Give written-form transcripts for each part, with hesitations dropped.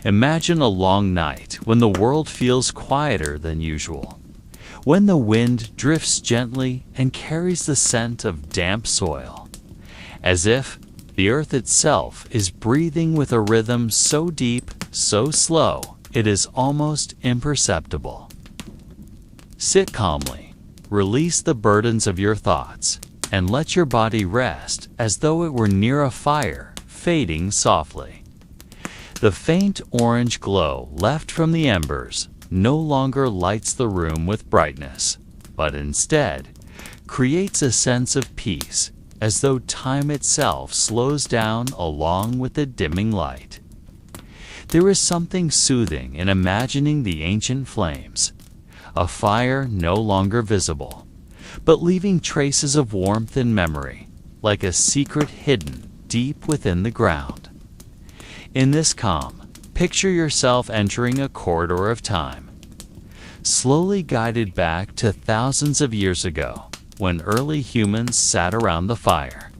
Imagine a long night when the world feels quieter than usual, when the wind drifts gently and carries the scent of damp soil, as if the earth itself is breathing with a rhythm so deep, so slow, it is almost imperceptible. Sit calmly, release the burdens of your thoughts, and let your body rest as though it were near a fire, fading softly. The faint orange glow left from the embers no longer lights the room with brightness, but instead creates a sense of peace, as though time itself slows down along with the dimming light. There is something soothing in imagining the ancient flames, a fire no longer visible, but leaving traces of warmth and memory, like a secret hidden deep within the ground. In this calm, picture yourself entering a corridor of time, slowly guided back to thousands of years ago, when early humans sat around the fire,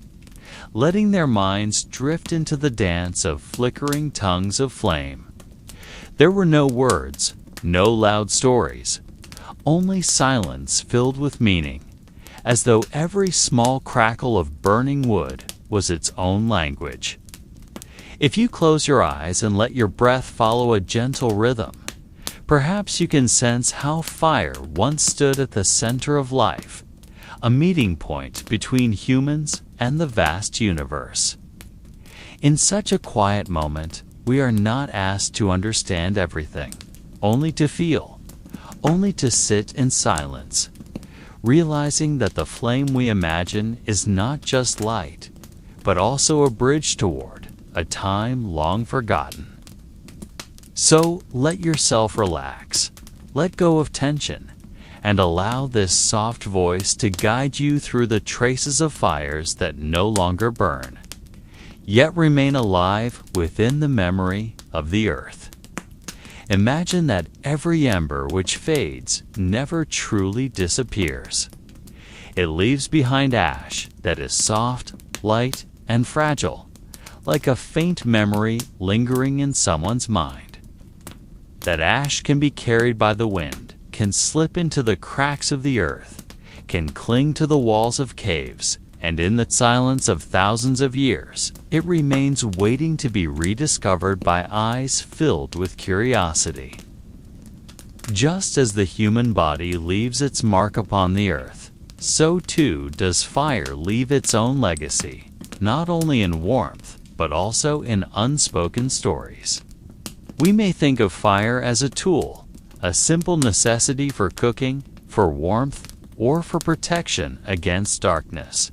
letting their minds drift into the dance of flickering tongues of flame. There were no words, no loud stories, only silence filled with meaning, as though every small crackle of burning wood was its own language. If you close your eyes and let your breath follow a gentle rhythm, perhaps you can sense how fire once stood at the center of life, a meeting point between humans and the vast universe. In such a quiet moment, we are not asked to understand everything, only to feel, only to sit in silence, realizing that the flame we imagine is not just light, but also a bridge toward a time long forgotten. So let yourself relax, let go of tension, and allow this soft voice to guide you through the traces of fires that no longer burn, yet remain alive within the memory of the earth. Imagine that every ember which fades never truly disappears. It leaves behind ash that is soft, light, and fragile, like a faint memory lingering in someone's mind. That ash can be carried by the wind, can slip into the cracks of the earth, can cling to the walls of caves, and in the silence of thousands of years, it remains waiting to be rediscovered by eyes filled with curiosity. Just as the human body leaves its mark upon the earth, so too does fire leave its own legacy, not only in warmth, but also in unspoken stories. We may think of fire as a tool, a simple necessity for cooking, for warmth, or for protection against darkness.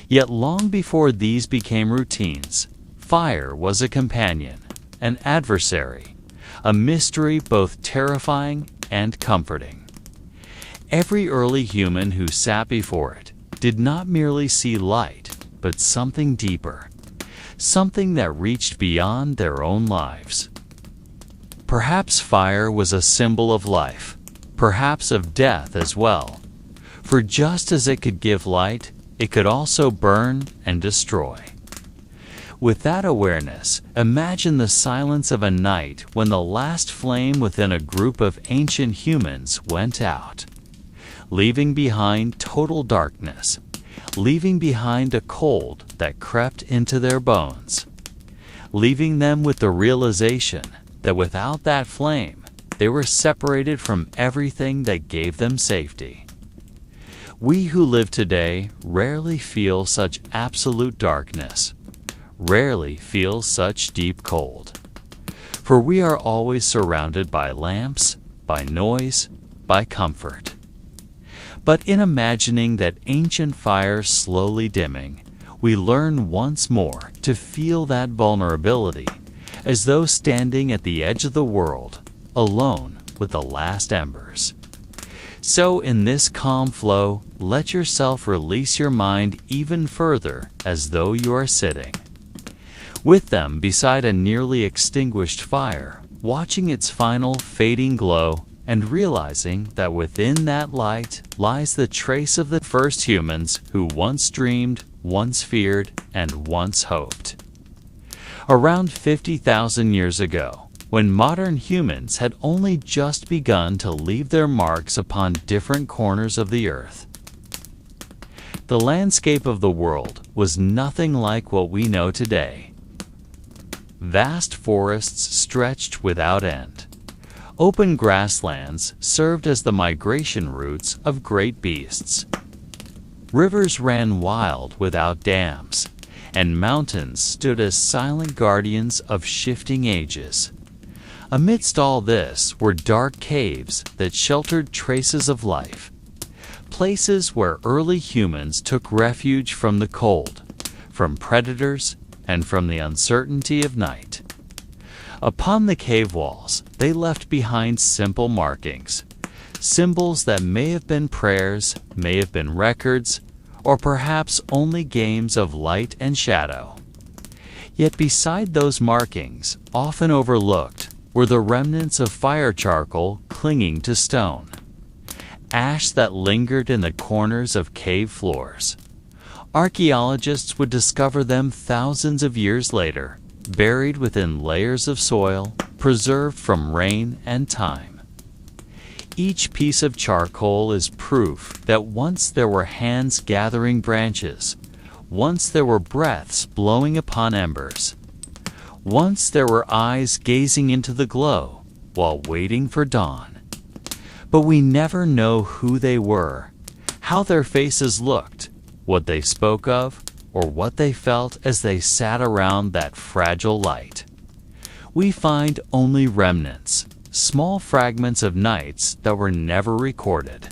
Yet long before these became routines, fire was a companion, an adversary, a mystery both terrifying and comforting. Every early human who sat before it did not merely see light, but something deeper, something that reached beyond their own lives. Perhaps fire was a symbol of life, perhaps of death as well, for just as it could give light, it could also burn and destroy. With that awareness, imagine the silence of a night when the last flame within a group of ancient humans went out, leaving behind total darkness, leaving behind a cold that crept into their bones, leaving them with the realization that without that flame, they were separated from everything that gave them safety. We who live today rarely feel such absolute darkness, rarely feel such deep cold, for we are always surrounded by lamps, by noise, by comfort. But in imagining that ancient fire slowly dimming, we learn once more to feel that vulnerability, as though standing at the edge of the world, alone with the last embers. So in this calm flow, let yourself release your mind even further as though you are sitting with them beside a nearly extinguished fire, watching its final fading glow and realizing that within that light lies the trace of the first humans who once dreamed, once feared, and once hoped. Around 50,000 years ago, when modern humans had only just begun to leave their marks upon different corners of the earth. The landscape of the world was nothing like what we know today. Vast forests stretched without end. Open grasslands served as the migration routes of great beasts. Rivers ran wild without dams, and mountains stood as silent guardians of shifting ages. Amidst all this were dark caves that sheltered traces of life, places where early humans took refuge from the cold, from predators, and from the uncertainty of night. Upon the cave walls, they left behind simple markings, symbols that may have been prayers, may have been records, or perhaps only games of light and shadow. Yet beside those markings, often overlooked, were the remnants of fire charcoal clinging to stone, ash that lingered in the corners of cave floors. Archaeologists would discover them thousands of years later, buried within layers of soil, preserved from rain and time. Each piece of charcoal is proof that once there were hands gathering branches, once there were breaths blowing upon embers, once there were eyes gazing into the glow while waiting for dawn. But we never know who they were, how their faces looked, what they spoke of, or what they felt as they sat around that fragile light. We find only remnants, small fragments of nights that were never recorded.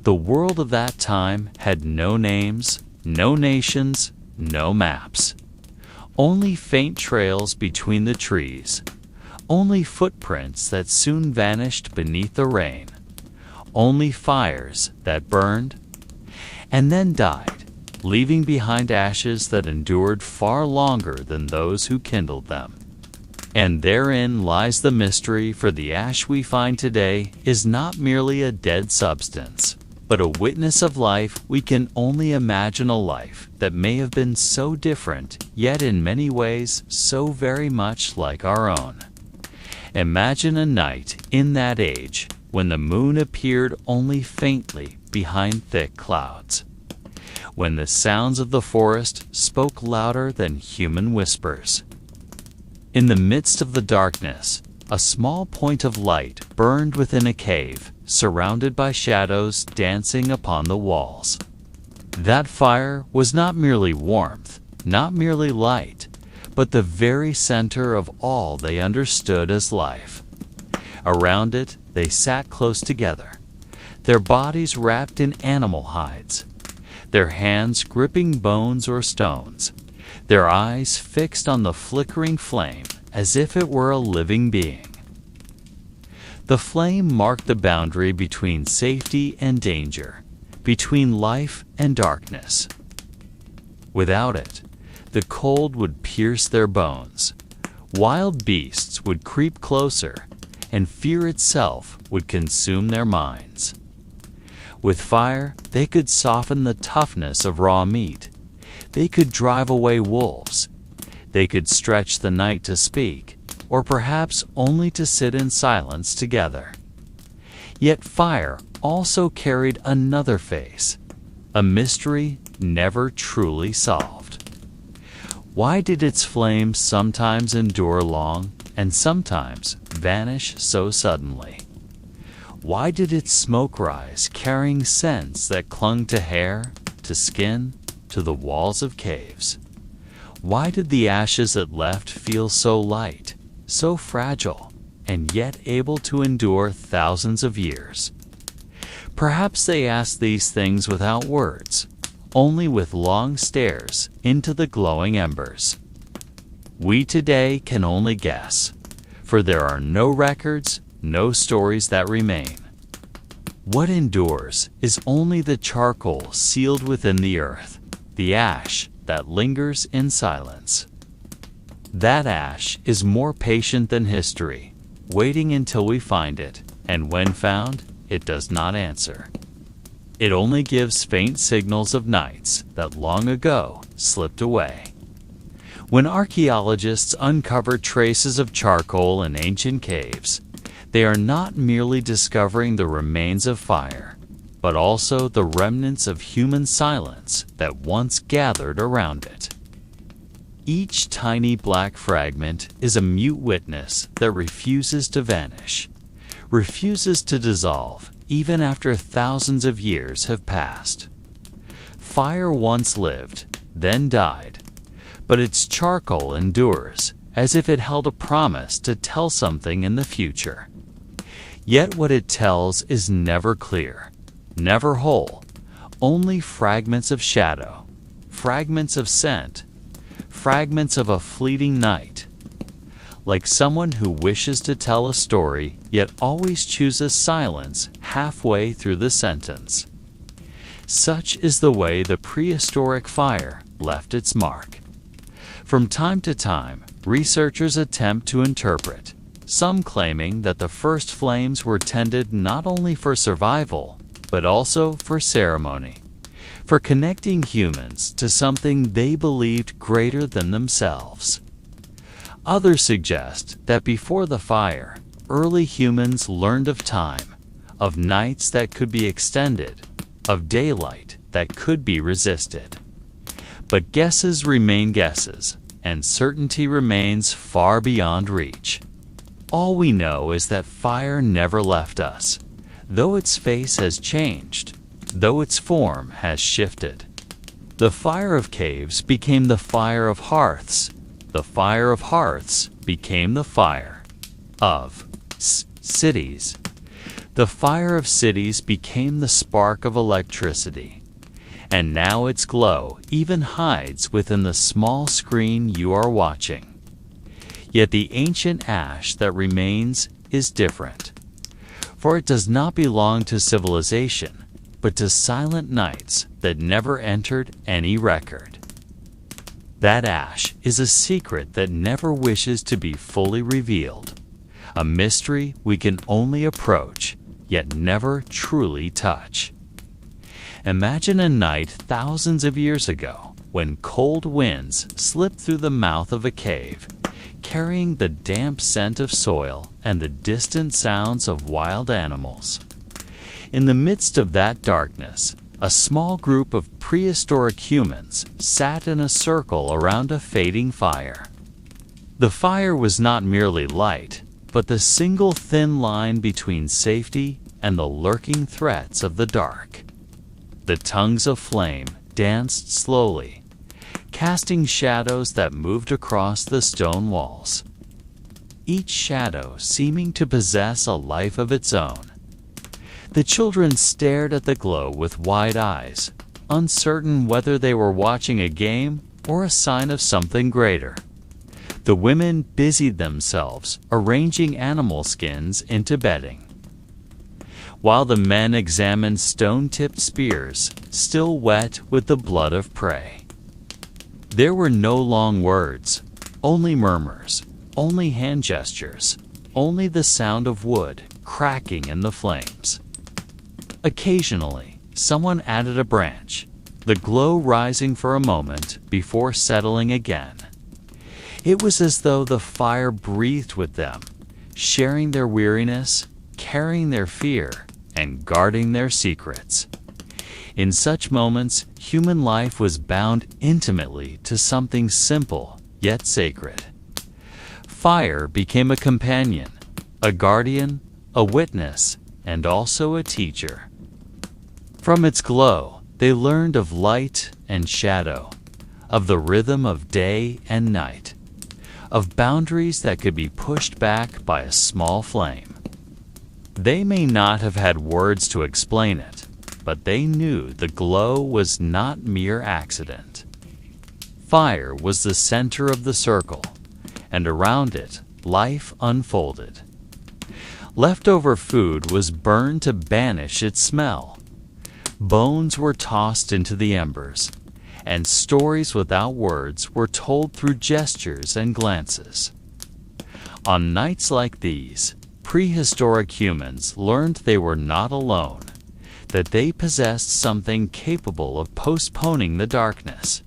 The world of that time had no names, no nations, no maps. Only faint trails between the trees. Only footprints that soon vanished beneath the rain. Only fires that burned and then died, leaving behind ashes that endured far longer than those who kindled them. And therein lies the mystery, for the ash we find today is not merely a dead substance, but a witness of life. We can only imagine a life that may have been so different, yet in many ways so very much like our own. Imagine a night in that age when the moon appeared only faintly behind thick clouds, when the sounds of the forest spoke louder than human whispers. In the midst of the darkness, a small point of light burned within a cave, surrounded by shadows dancing upon the walls. That fire was not merely warmth, not merely light, but the very center of all they understood as life. Around it, they sat close together, their bodies wrapped in animal hides, their hands gripping bones or stones, their eyes fixed on the flickering flame as if it were a living being. The flame marked the boundary between safety and danger, between life and darkness. Without it, the cold would pierce their bones, wild beasts would creep closer, and fear itself would consume their minds. With fire, they could soften the toughness of raw meat. They could drive away wolves. They could stretch the night to speak, or perhaps only to sit in silence together. Yet fire also carried another face, a mystery never truly solved. Why did its flames sometimes endure long and sometimes vanish so suddenly? Why did its smoke rise carrying scents that clung to hair, to skin, to the walls of caves? Why did the ashes it left feel so light, so fragile, and yet able to endure thousands of years? Perhaps they asked these things without words, only with long stares into the glowing embers. We today can only guess, for there are no records, no stories that remain. What endures is only the charcoal sealed within the earth, the ash that lingers in silence. That ash is more patient than history, waiting until we find it, and when found, it does not answer. It only gives faint signals of nights that long ago slipped away. When archaeologists uncover traces of charcoal in ancient caves, they are not merely discovering the remains of fire, but also the remnants of human silence that once gathered around it. Each tiny black fragment is a mute witness that refuses to vanish, refuses to dissolve even after thousands of years have passed. Fire once lived, then died, but its charcoal endures as if it held a promise to tell something in the future. Yet what it tells is never clear, never whole, only fragments of shadow, fragments of scent, fragments of a fleeting night. Like someone who wishes to tell a story yet always chooses silence halfway through the sentence. Such is the way the prehistoric fire left its mark. From time to time, researchers attempt to interpret, some claiming that the first flames were tended not only for survival, but also for ceremony, for connecting humans to something they believed greater than themselves. Others suggest that before the fire, early humans learned of time, of nights that could be extended, of daylight that could be resisted. But guesses remain guesses, and certainty remains far beyond reach. All we know is that fire never left us, though its face has changed, though its form has shifted. The fire of caves became the fire of hearths. The fire of hearths became the fire of cities. The fire of cities became the spark of electricity. And now its glow even hides within the small screen you are watching. Yet the ancient ash that remains is different. For it does not belong to civilization, but to silent nights that never entered any record. That ash is a secret that never wishes to be fully revealed, a mystery we can only approach, yet never truly touch. Imagine a night thousands of years ago when cold winds slipped through the mouth of a cave, carrying the damp scent of soil and the distant sounds of wild animals. In the midst of that darkness, a small group of prehistoric humans sat in a circle around a fading fire. The fire was not merely light, but the single thin line between safety and the lurking threats of the dark. The tongues of flame danced slowly, casting shadows that moved across the stone walls, each shadow seeming to possess a life of its own. The children stared at the glow with wide eyes, uncertain whether they were watching a game or a sign of something greater. The women busied themselves arranging animal skins into bedding, while the men examined stone-tipped spears still wet with the blood of prey. There were no long words, only murmurs, only hand gestures, only the sound of wood cracking in the flames. Occasionally, someone added a branch, the glow rising for a moment before settling again. It was as though the fire breathed with them, sharing their weariness, carrying their fear, and guarding their secrets. In such moments, human life was bound intimately to something simple yet sacred. Fire became a companion, a guardian, a witness, and also a teacher. From its glow, they learned of light and shadow, of the rhythm of day and night, of boundaries that could be pushed back by a small flame. They may not have had words to explain it, but they knew the glow was not mere accident. Fire was the center of the circle, and around it, life unfolded. Leftover food was burned to banish its smell. Bones were tossed into the embers, and stories without words were told through gestures and glances. On nights like these, prehistoric humans learned they were not alone, that they possessed something capable of postponing the darkness,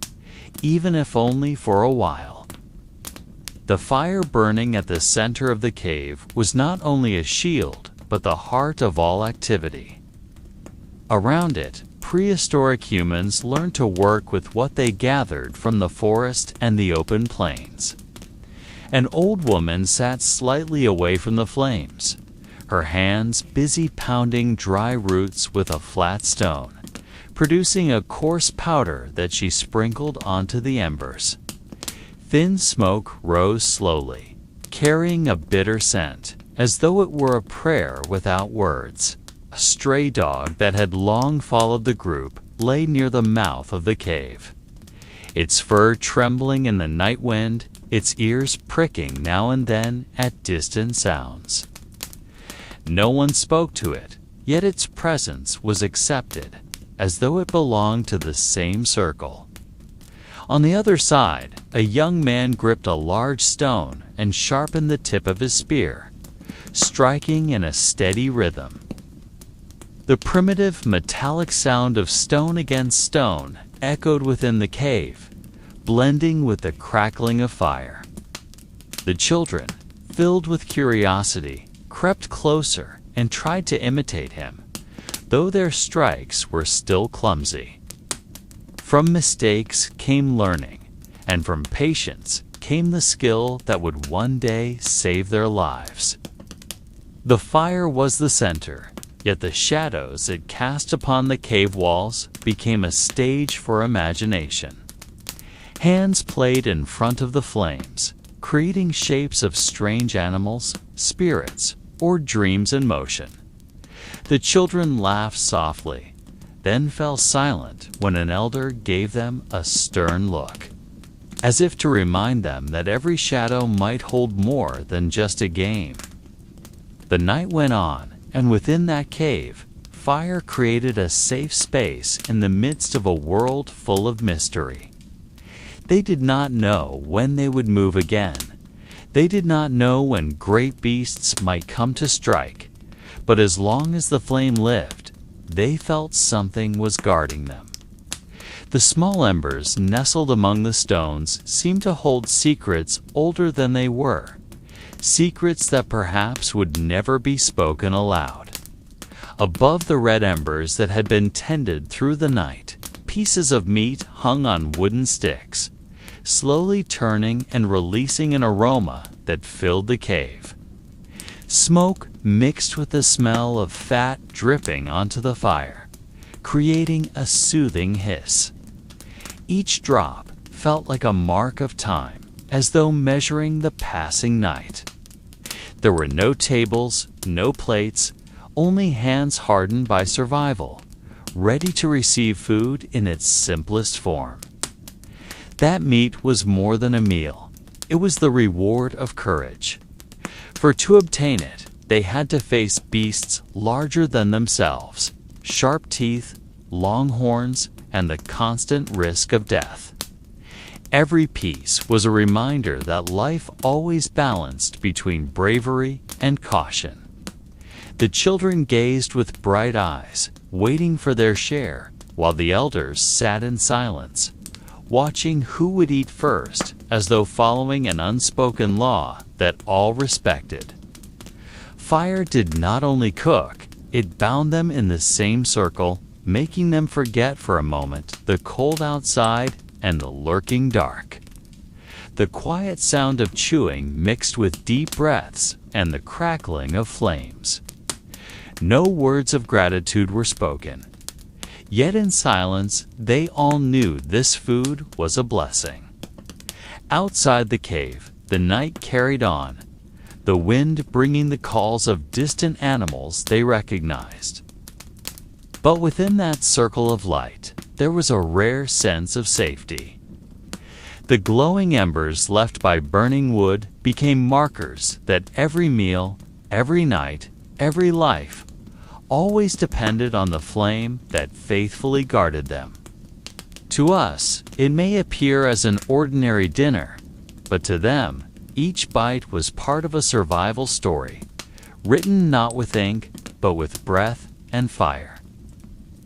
even if only for a while. The fire burning at the center of the cave was not only a shield, but the heart of all activity. Around it, prehistoric humans learned to work with what they gathered from the forest and the open plains. An old woman sat slightly away from the flames, her hands busy pounding dry roots with a flat stone, producing a coarse powder that she sprinkled onto the embers. Thin smoke rose slowly, carrying a bitter scent, as though it were a prayer without words. A stray dog that had long followed the group lay near the mouth of the cave, its fur trembling in the night wind, its ears pricking now and then at distant sounds. No one spoke to it, yet its presence was accepted, as though it belonged to the same circle. On the other side, a young man gripped a large stone and sharpened the tip of his spear, striking in a steady rhythm. The primitive metallic sound of stone against stone echoed within the cave, blending with the crackling of fire. The children, filled with curiosity, crept closer and tried to imitate him, though their strikes were still clumsy. From mistakes came learning, and from patience came the skill that would one day save their lives. The fire was the center, yet the shadows it cast upon the cave walls became a stage for imagination. Hands played in front of the flames, creating shapes of strange animals, spirits, or dreams in motion. The children laughed softly, then fell silent when an elder gave them a stern look, as if to remind them that every shadow might hold more than just a game. The night went on, and within that cave, fire created a safe space in the midst of a world full of mystery. They did not know when they would move again. They did not know when great beasts might come to strike, but as long as the flame lived, they felt something was guarding them. The small embers nestled among the stones seemed to hold secrets older than they were, secrets that perhaps would never be spoken aloud. Above the red embers that had been tended through the night, pieces of meat hung on wooden sticks, slowly turning and releasing an aroma that filled the cave. Smoke mixed with the smell of fat dripping onto the fire, creating a soothing hiss. Each drop felt like a mark of time, as though measuring the passing night. There were no tables, no plates, only hands hardened by survival, ready to receive food in its simplest form. That meat was more than a meal. It was the reward of courage. For to obtain it, they had to face beasts larger than themselves, sharp teeth, long horns, and the constant risk of death. Every piece was a reminder that life always balanced between bravery and caution. The children gazed with bright eyes, waiting for their share, while the elders sat in silence, watching who would eat first, as though following an unspoken law that all respected. Fire did not only cook, it bound them in the same circle, making them forget for a moment the cold outside and the lurking dark. The quiet sound of chewing mixed with deep breaths and the crackling of flames. No words of gratitude were spoken. Yet in silence, they all knew this food was a blessing. Outside the cave, the night carried on, the wind bringing the calls of distant animals they recognized. But within that circle of light, there was a rare sense of safety. The glowing embers left by burning wood became markers that every meal, every night, every life always depended on the flame that faithfully guarded them. To us, it may appear as an ordinary dinner, but to them, each bite was part of a survival story, written not with ink, but with breath and fire.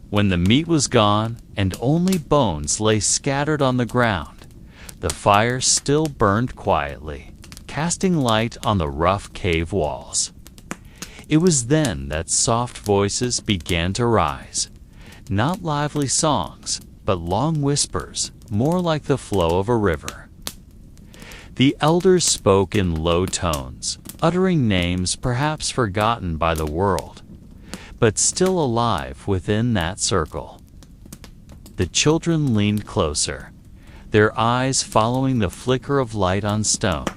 When the meat was gone and only bones lay scattered on the ground, the fire still burned quietly, casting light on the rough cave walls. It was then that soft voices began to rise, not lively songs, but long whispers, more like the flow of a river. The elders spoke in low tones, uttering names perhaps forgotten by the world, but still alive within that circle. The children leaned closer, their eyes following the flicker of light on stone,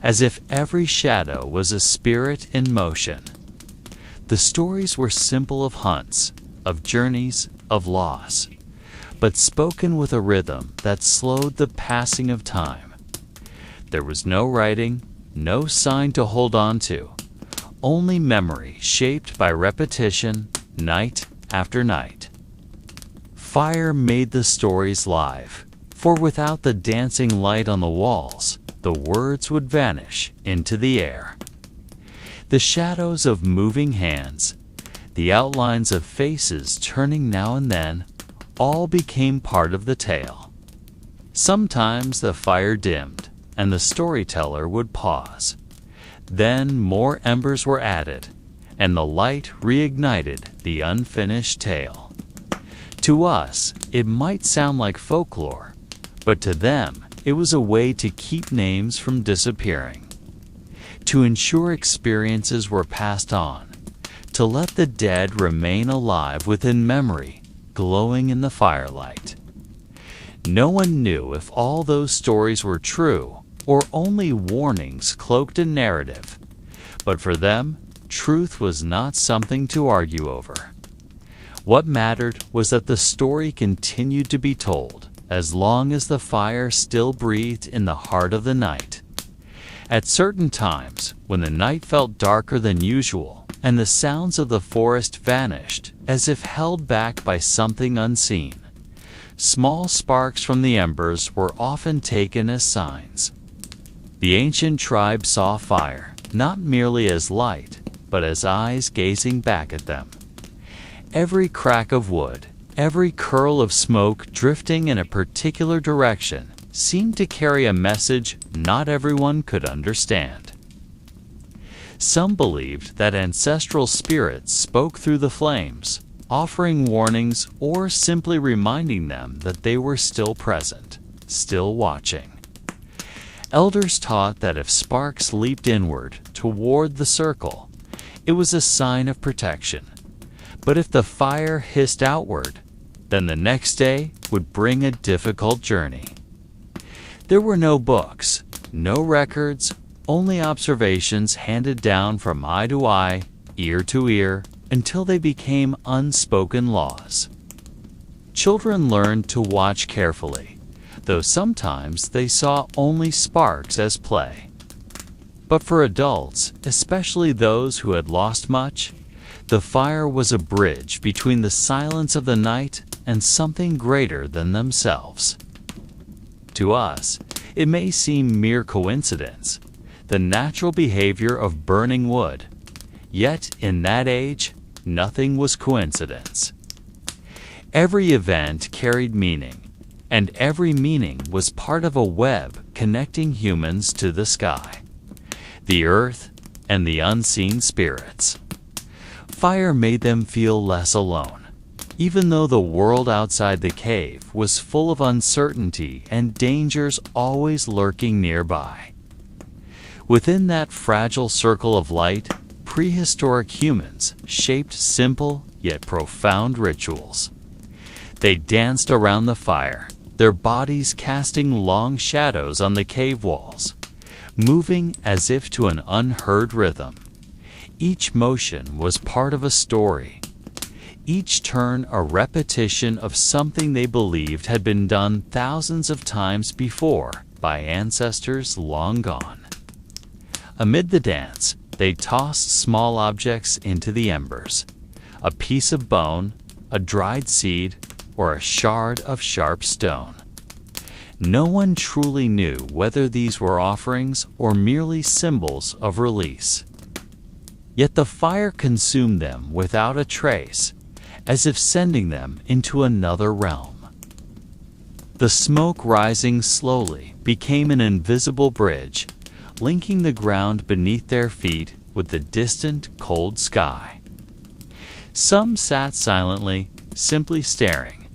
as if every shadow was a spirit in motion. The stories were simple of hunts, of journeys, of loss, but spoken with a rhythm that slowed the passing of time. There was no writing, no sign to hold on to, only memory shaped by repetition, night after night. Fire made the stories live, for without the dancing light on the walls, the words would vanish into the air. The shadows of moving hands, the outlines of faces turning now and then, all became part of the tale. Sometimes the fire dimmed, and the storyteller would pause. Then more embers were added, and the light reignited the unfinished tale. To us, it might sound like folklore, but to them, it was a way to keep names from disappearing, to ensure experiences were passed on, to let the dead remain alive within memory, glowing in the firelight. No one knew if all those stories were true or only warnings cloaked in narrative, but for them, truth was not something to argue over. What mattered was that the story continued to be told as long as the fire still breathed in the heart of the night. At certain times, when the night felt darker than usual and the sounds of the forest vanished as if held back by something unseen, small sparks from the embers were often taken as signs. The ancient tribe saw fire not merely as light, but as eyes gazing back at them. Every crack of wood, every curl of smoke drifting in a particular direction seemed to carry a message not everyone could understand. Some believed that ancestral spirits spoke through the flames, offering warnings or simply reminding them that they were still present, still watching. Elders taught that if sparks leaped inward toward the circle, it was a sign of protection. But if the fire hissed outward, then the next day would bring a difficult journey. There were no books, no records, only observations handed down from eye to eye, ear to ear, until they became unspoken laws. Children learned to watch carefully, though sometimes they saw only sparks as play. But for adults, especially those who had lost much, the fire was a bridge between the silence of the night and something greater than themselves. To us, it may seem mere coincidence, the natural behavior of burning wood. Yet, in that age, nothing was coincidence. Every event carried meaning, and every meaning was part of a web connecting humans to the sky, the earth, and the unseen spirits. Fire made them feel less alone, even though the world outside the cave was full of uncertainty and dangers always lurking nearby. Within that fragile circle of light, prehistoric humans shaped simple yet profound rituals. They danced around the fire, their bodies casting long shadows on the cave walls, moving as if to an unheard rhythm. Each motion was part of a story, each turn a repetition of something they believed had been done thousands of times before by ancestors long gone. Amid the dance, they tossed small objects into the embers, a piece of bone, a dried seed, or a shard of sharp stone. No one truly knew whether these were offerings or merely symbols of release. Yet the fire consumed them without a trace, as if sending them into another realm. The smoke rising slowly became an invisible bridge, linking the ground beneath their feet with the distant, cold sky. Some sat silently, simply staring,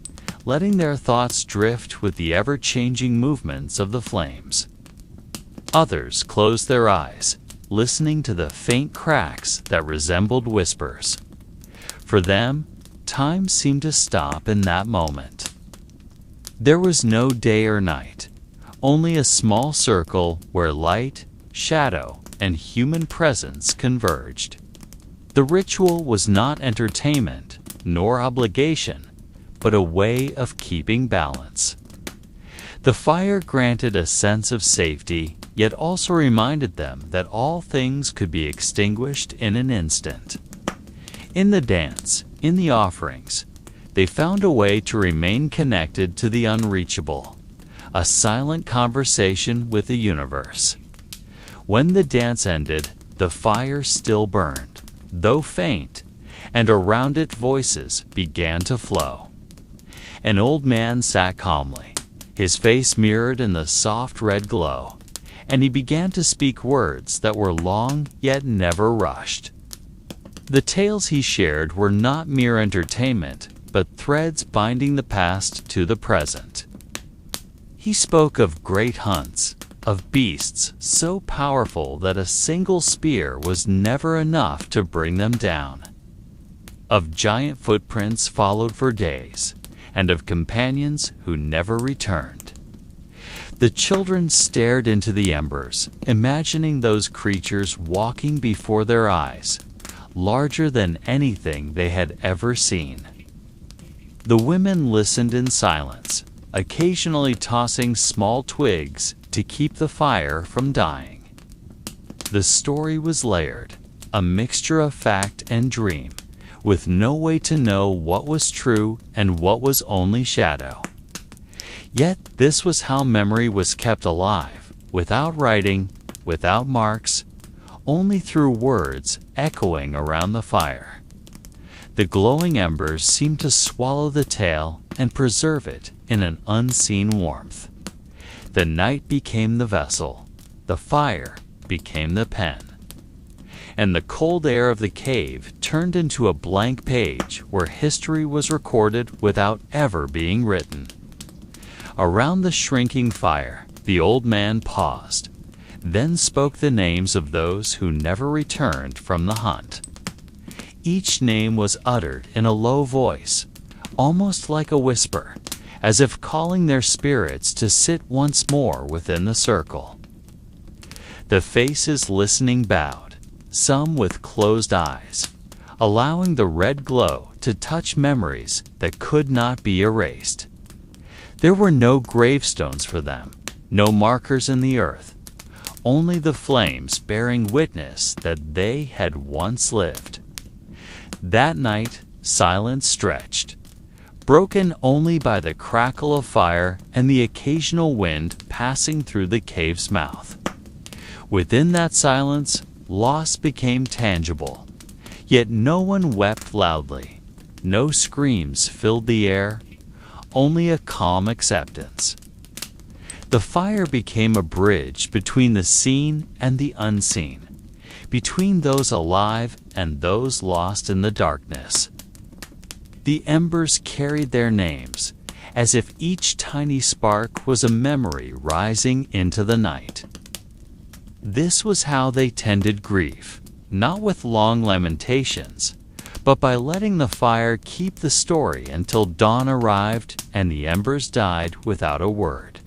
letting their thoughts drift with the ever-changing movements of the flames. Others closed their eyes, listening to the faint cracks that resembled whispers. For them, time seemed to stop in that moment. There was no day or night, only a small circle where light, shadow, and human presence converged. The ritual was not entertainment, nor obligation, but a way of keeping balance. The fire granted a sense of safety, yet also reminded them that all things could be extinguished in an instant. In the dance, in the offerings, they found a way to remain connected to the unreachable, a silent conversation with the universe. When the dance ended, the fire still burned, though faint, and around it voices began to flow. An old man sat calmly, his face mirrored in the soft red glow, and he began to speak words that were long yet never rushed. The tales he shared were not mere entertainment, but threads binding the past to the present. He spoke of great hunts, of beasts so powerful that a single spear was never enough to bring them down, of giant footprints followed for days, and of companions who never returned. The children stared into the embers, imagining those creatures walking before their eyes, larger than anything they had ever seen. The women listened in silence, occasionally tossing small twigs to keep the fire from dying. The story was layered, a mixture of fact and dream, with no way to know what was true and what was only shadow. Yet this was how memory was kept alive, without writing, without marks, only through words echoing around the fire. The glowing embers seemed to swallow the tale and preserve it in an unseen warmth. The night became the vessel, the fire became the pen, and the cold air of the cave turned into a blank page where history was recorded without ever being written. Around the shrinking fire, the old man paused, then spoke the names of those who never returned from the hunt. Each name was uttered in a low voice, almost like a whisper, as if calling their spirits to sit once more within the circle. The faces listening bowed, some with closed eyes, allowing the red glow to touch memories that could not be erased. There were no gravestones for them, no markers in the earth, only the flames bearing witness that they had once lived. That night, silence stretched, broken only by the crackle of fire and the occasional wind passing through the cave's mouth. Within that silence, loss became tangible, yet no one wept loudly. No screams filled the air, only a calm acceptance. The fire became a bridge between the seen and the unseen, between those alive and those lost in the darkness. The embers carried their names, as if each tiny spark was a memory rising into the night. This was how they tended grief, not with long lamentations, but by letting the fire keep the story until dawn arrived and the embers died without a word.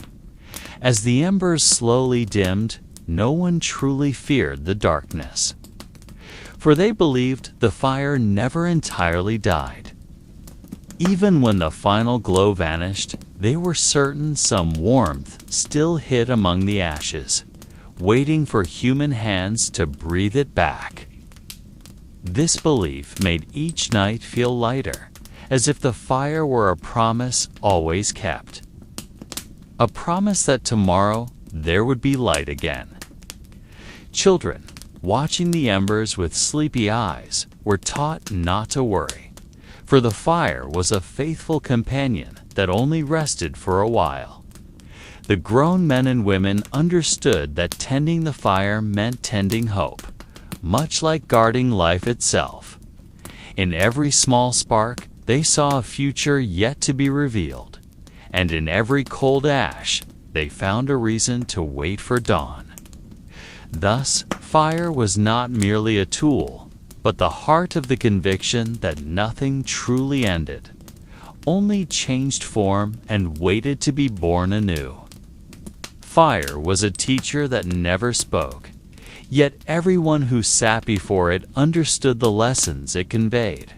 As the embers slowly dimmed, no one truly feared the darkness, for they believed the fire never entirely died. Even when the final glow vanished, they were certain some warmth still hid among the ashes, waiting for human hands to breathe it back. This belief made each night feel lighter, as if the fire were a promise always kept. A promise that tomorrow there would be light again. Children, watching the embers with sleepy eyes, were taught not to worry, for the fire was a faithful companion that only rested for a while. the grown men and women understood that tending the fire meant tending hope, much like guarding life itself. In every small spark, they saw a future yet to be revealed, and in every cold ash, they found a reason to wait for dawn. Thus, fire was not merely a tool, but the heart of the conviction that nothing truly ended, only changed form and waited to be born anew. Fire was a teacher that never spoke, yet everyone who sat before it understood the lessons it conveyed.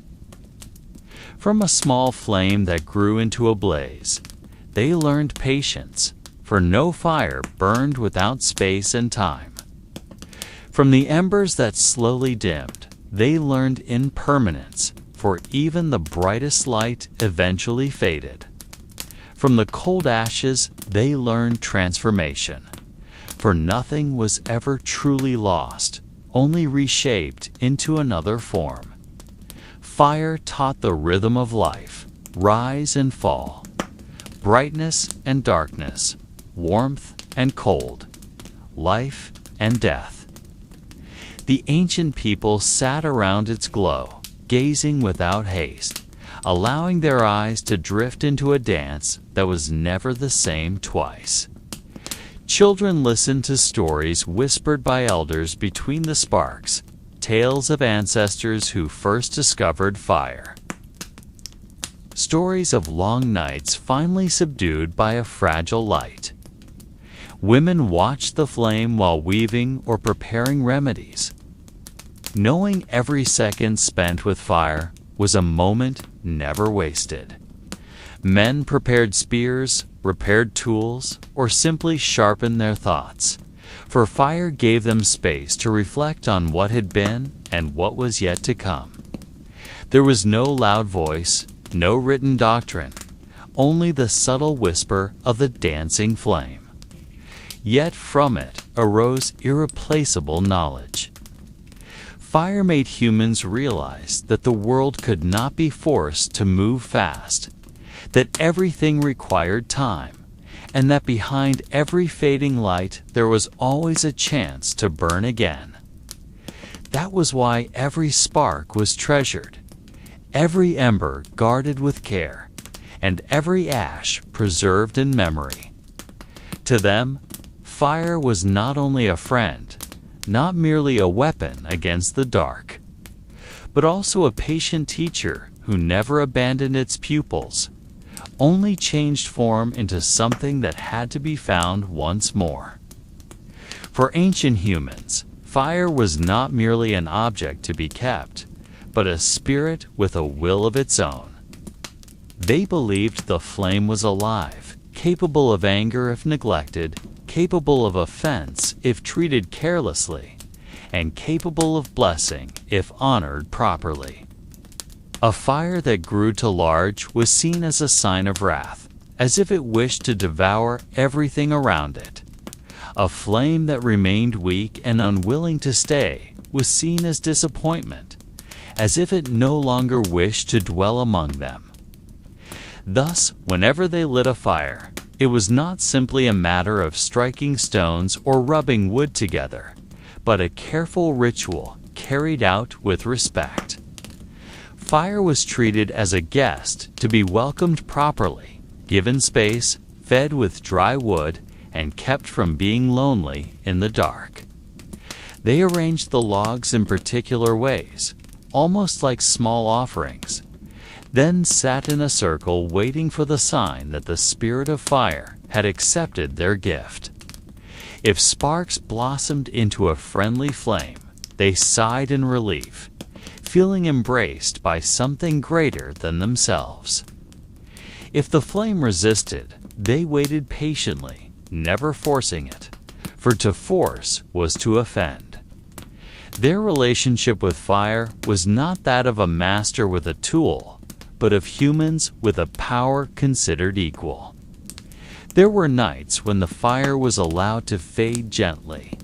From a small flame that grew into a blaze, they learned patience, for no fire burned without space and time. From the embers that slowly dimmed, they learned impermanence, for even the brightest light eventually faded. From the cold ashes, they learned transformation, for nothing was ever truly lost, only reshaped into another form. Fire taught the rhythm of life, rise and fall, brightness and darkness, warmth and cold, life and death. The ancient people sat around its glow, gazing without haste, allowing their eyes to drift into a dance that was never the same twice. Children listened to stories whispered by elders between the sparks, tales of ancestors who first discovered fire. Stories of long nights finally subdued by a fragile light. Women watched the flame while weaving or preparing remedies. Knowing every second spent with fire was a moment never wasted. Men prepared spears, repaired tools, or simply sharpened their thoughts, for fire gave them space to reflect on what had been and what was yet to come. There was no loud voice, no written doctrine, only the subtle whisper of the dancing flame. Yet from it arose irreplaceable knowledge. Fire made humans realize that the world could not be forced to move fast, that everything required time, and that behind every fading light there was always a chance to burn again. That was why every spark was treasured, every ember guarded with care, and every ash preserved in memory. To them, fire was not only a friend, not merely a weapon against the dark, but also a patient teacher who never abandoned its pupils, only changed form into something that had to be found once more. For ancient humans, fire was not merely an object to be kept, but a spirit with a will of its own. They believed the flame was alive, capable of anger if neglected, capable of offense if treated carelessly, and capable of blessing if honored properly. A fire that grew to large was seen as a sign of wrath, as if it wished to devour everything around it. A flame that remained weak and unwilling to stay was seen as disappointment, as if it no longer wished to dwell among them. Thus, whenever they lit a fire, it was not simply a matter of striking stones or rubbing wood together, but a careful ritual carried out with respect. Fire was treated as a guest to be welcomed properly, given space, fed with dry wood, and kept from being lonely in the dark. They arranged the logs in particular ways, almost like small offerings, then sat in a circle waiting for the sign that the spirit of fire had accepted their gift. If sparks blossomed into a friendly flame, they sighed in relief, feeling embraced by something greater than themselves. If the flame resisted, they waited patiently, never forcing it, for to force was to offend. Their relationship with fire was not that of a master with a tool, but of humans with a power considered equal. There were nights when the fire was allowed to fade gently,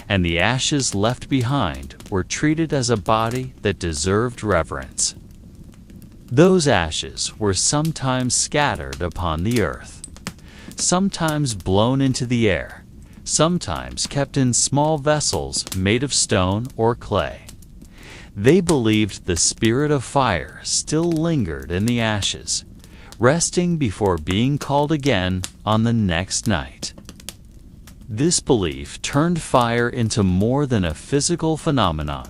and the ashes left behind were treated as a body that deserved reverence. Those ashes were sometimes scattered upon the earth, sometimes blown into the air, sometimes kept in small vessels made of stone or clay. They believed the spirit of fire still lingered in the ashes, resting before being called again on the next night. This belief turned fire into more than a physical phenomenon.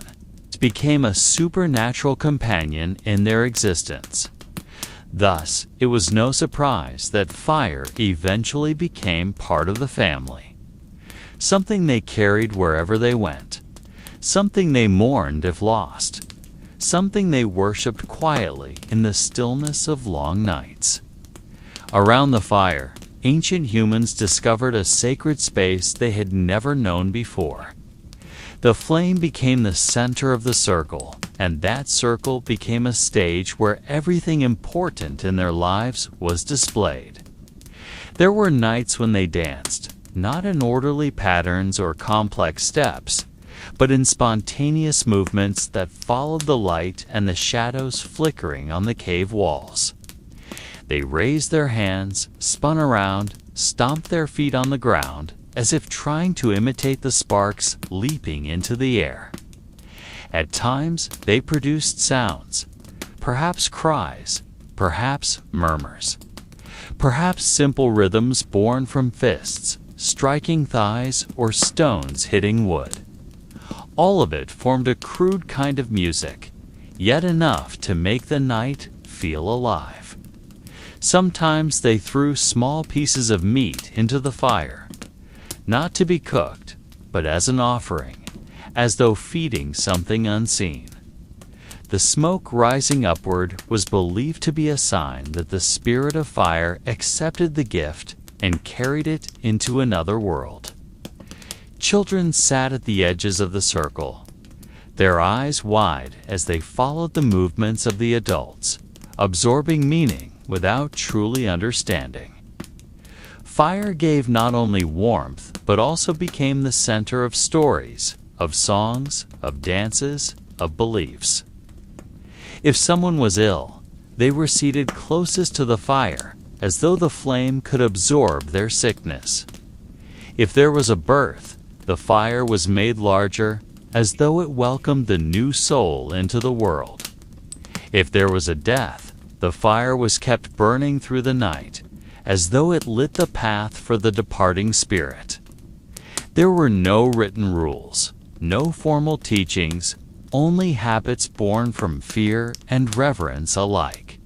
It became a supernatural companion in their existence. Thus, it was no surprise that fire eventually became part of the family. Something they carried wherever they went. Something they mourned if lost. Something they worshipped quietly in the stillness of long nights. Around the fire, ancient humans discovered a sacred space they had never known before. The flame became the center of the circle, and that circle became a stage where everything important in their lives was displayed. There were nights when they danced, not in orderly patterns or complex steps, but in spontaneous movements that followed the light and the shadows flickering on the cave walls. They raised their hands, spun around, stomped their feet on the ground, as if trying to imitate the sparks leaping into the air. At times, they produced sounds, perhaps cries, perhaps murmurs, perhaps simple rhythms born from fists, striking thighs, or stones hitting wood. All of it formed a crude kind of music, yet enough to make the night feel alive. Sometimes they threw small pieces of meat into the fire, not to be cooked, but as an offering, as though feeding something unseen. The smoke rising upward was believed to be a sign that the spirit of fire accepted the gift and carried it into another world. Children sat at the edges of the circle, their eyes wide as they followed the movements of the adults, absorbing meaning without truly understanding. Fire gave not only warmth, but also became the center of stories, of songs, of dances, of beliefs. If someone was ill, they were seated closest to the fire, as though the flame could absorb their sickness. If there was a birth, the fire was made larger, as though it welcomed the new soul into the world. If there was a death, the fire was kept burning through the night, as though it lit the path for the departing spirit. There were no written rules, no formal teachings, only habits born from fear and reverence alike.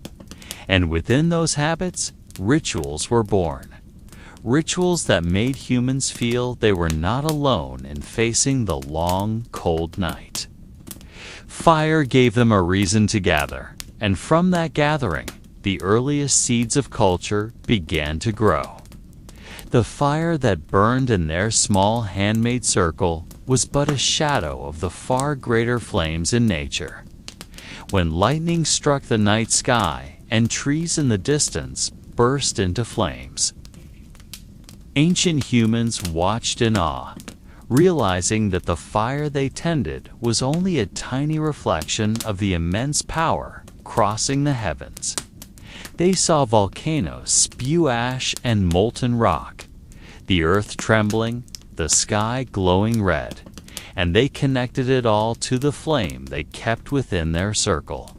And within those habits, rituals were born. Rituals that made humans feel they were not alone in facing the long, cold night. Fire gave them a reason to gather, and from that gathering, the earliest seeds of culture began to grow. The fire that burned in their small handmade circle was but a shadow of the far greater flames in nature. When lightning struck the night sky and trees in the distance burst into flames, ancient humans watched in awe, realizing that the fire they tended was only a tiny reflection of the immense power crossing the heavens. They saw volcanoes spew ash and molten rock, the earth trembling, the sky glowing red, and they connected it all to the flame they kept within their circle.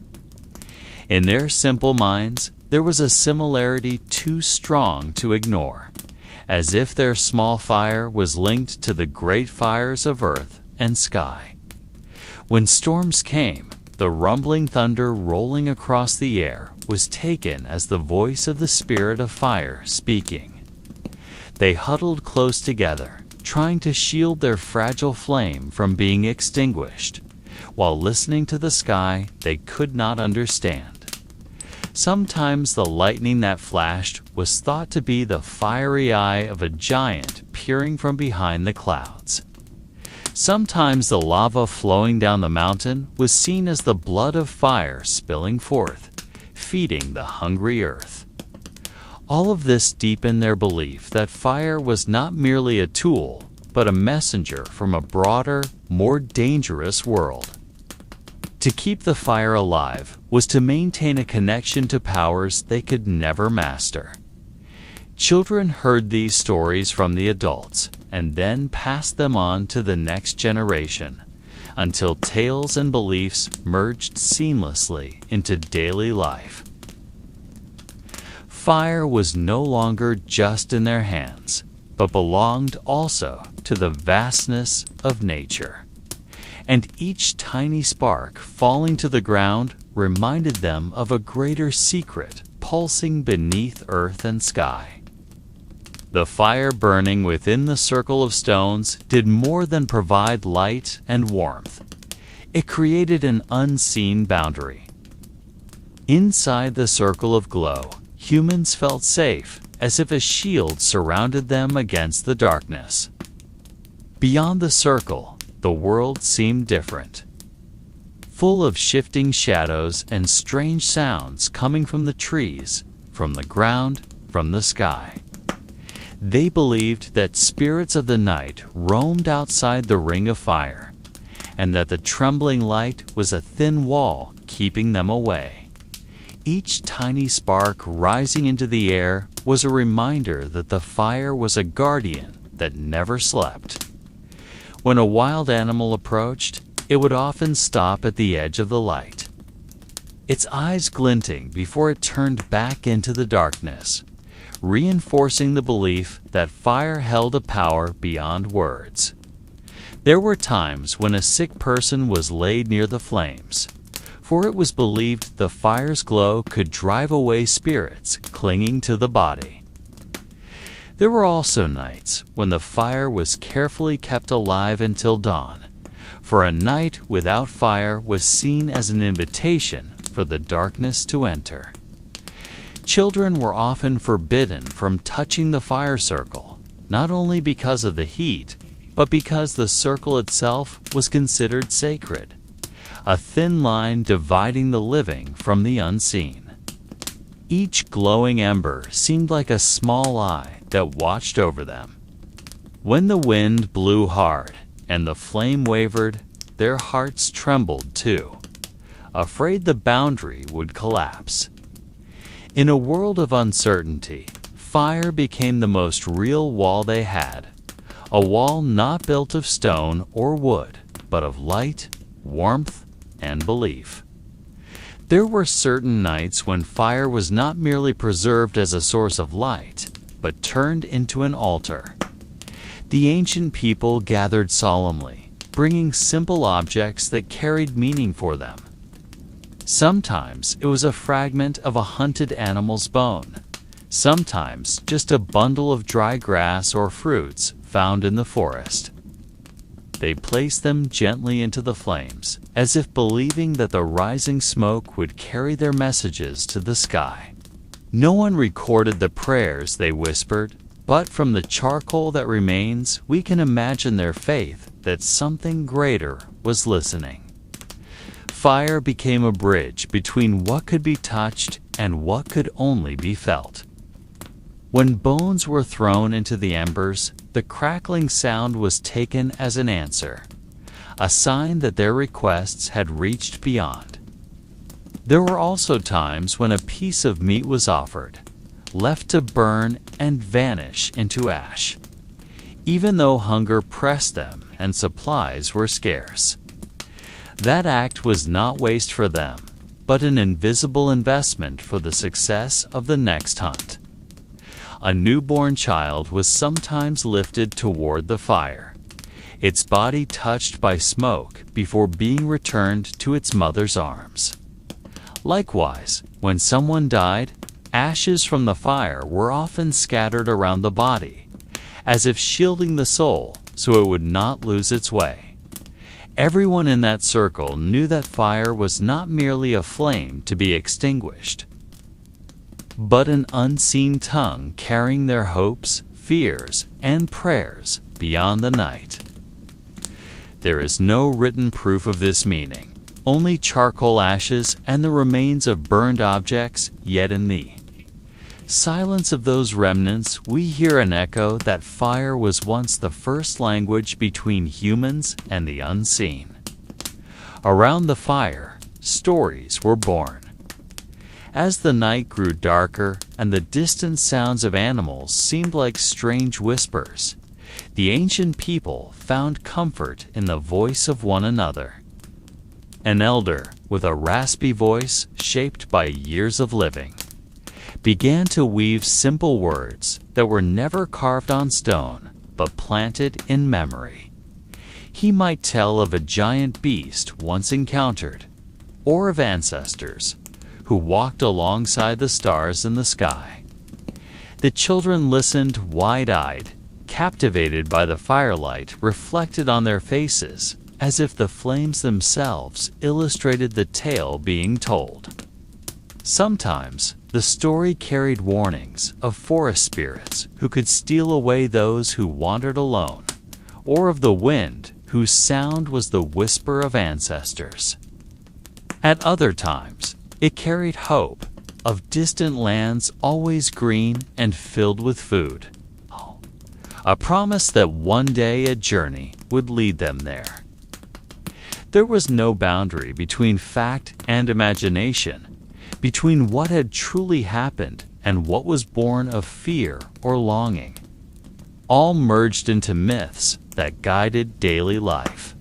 In their simple minds, there was a similarity too strong to ignore, as if their small fire was linked to the great fires of earth and sky. When storms came, the rumbling thunder rolling across the air was taken as the voice of the spirit of fire speaking. They huddled close together, trying to shield their fragile flame from being extinguished, while listening to the sky they could not understand. Sometimes the lightning that flashed was thought to be the fiery eye of a giant peering from behind the clouds. Sometimes the lava flowing down the mountain was seen as the blood of fire spilling forth, feeding the hungry earth. All of this deepened their belief that fire was not merely a tool, but a messenger from a broader, more dangerous world. To keep the fire alive was to maintain a connection to powers they could never master. Children heard these stories from the adults and then passed them on to the next generation until tales and beliefs merged seamlessly into daily life. Fire was no longer just in their hands, but belonged also to the vastness of nature. And each tiny spark falling to the ground reminded them of a greater secret pulsing beneath earth and sky. The fire burning within the circle of stones did more than provide light and warmth. It created an unseen boundary. Inside the circle of glow, humans felt safe, as if a shield surrounded them against the darkness. Beyond the circle, the world seemed different, full of shifting shadows and strange sounds coming from the trees, from the ground, from the sky. They believed that spirits of the night roamed outside the ring of fire, and that the trembling light was a thin wall keeping them away. Each tiny spark rising into the air was a reminder that the fire was a guardian that never slept. When a wild animal approached, it would often stop at the edge of the light, its eyes glinting before it turned back into the darkness, reinforcing the belief that fire held a power beyond words. There were times when a sick person was laid near the flames, for it was believed the fire's glow could drive away spirits clinging to the body. There were also nights when the fire was carefully kept alive until dawn, for a night without fire was seen as an invitation for the darkness to enter. Children were often forbidden from touching the fire circle, not only because of the heat, but because the circle itself was considered sacred, a thin line dividing the living from the unseen. Each glowing ember seemed like a small eye that watched over them. When the wind blew hard and the flame wavered, their hearts trembled too, afraid the boundary would collapse. In a world of uncertainty, fire became the most real wall they had, a wall not built of stone or wood, but of light, warmth, and belief. There were certain nights when fire was not merely preserved as a source of light, but turned into an altar. The ancient people gathered solemnly, bringing simple objects that carried meaning for them. Sometimes it was a fragment of a hunted animal's bone, sometimes just a bundle of dry grass or fruits found in the forest. They placed them gently into the flames, as if believing that the rising smoke would carry their messages to the sky. No one recorded the prayers they whispered, but from the charcoal that remains, we can imagine their faith that something greater was listening. Fire became a bridge between what could be touched and what could only be felt. When bones were thrown into the embers, the crackling sound was taken as an answer, a sign that their requests had reached beyond. There were also times when a piece of meat was offered, left to burn and vanish into ash, even though hunger pressed them and supplies were scarce. That act was not waste for them, but an invisible investment for the success of the next hunt. A newborn child was sometimes lifted toward the fire, its body touched by smoke before being returned to its mother's arms. Likewise, when someone died, ashes from the fire were often scattered around the body, as if shielding the soul so it would not lose its way. Everyone in that circle knew that fire was not merely a flame to be extinguished, but an unseen tongue carrying their hopes, fears, and prayers beyond the night. There is no written proof of this meaning, only charcoal ashes and the remains of burned objects, yet in the silence of those remnants we hear an echo that fire was once the first language between humans and the unseen. Around the fire, stories were born. As the night grew darker, and the distant sounds of animals seemed like strange whispers. The ancient people found comfort in the voice of one another. An elder, with a raspy voice shaped by years of living, began to weave simple words that were never carved on stone, but planted in memory. He might tell of a giant beast once encountered, or of ancestors who walked alongside the stars in the sky. The children listened wide-eyed, captivated by the firelight reflected on their faces, as if the flames themselves illustrated the tale being told. Sometimes, the story carried warnings of forest spirits who could steal away those who wandered alone, or of the wind whose sound was the whisper of ancestors. At other times, it carried hope of distant lands always green and filled with food, a promise that one day a journey would lead them there. There was no boundary between fact and imagination, between what had truly happened and what was born of fear or longing. All merged into myths that guided daily life.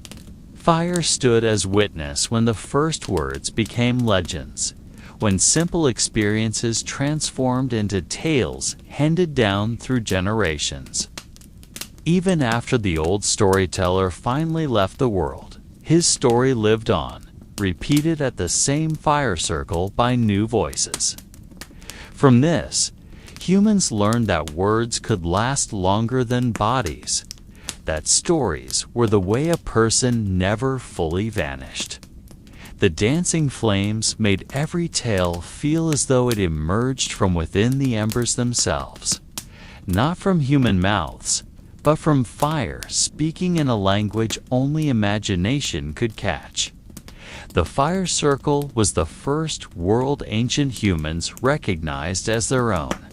Fire stood as witness when the first words became legends, when simple experiences transformed into tales handed down through generations. Even after the old storyteller finally left the world, his story lived on, repeated at the same fire circle by new voices. From this, humans learned that words could last longer than bodies, that stories were the way a person never fully vanished. The dancing flames made every tale feel as though it emerged from within the embers themselves, not from human mouths, but from fire speaking in a language only imagination could catch. The fire circle was the first world ancient humans recognized as their own.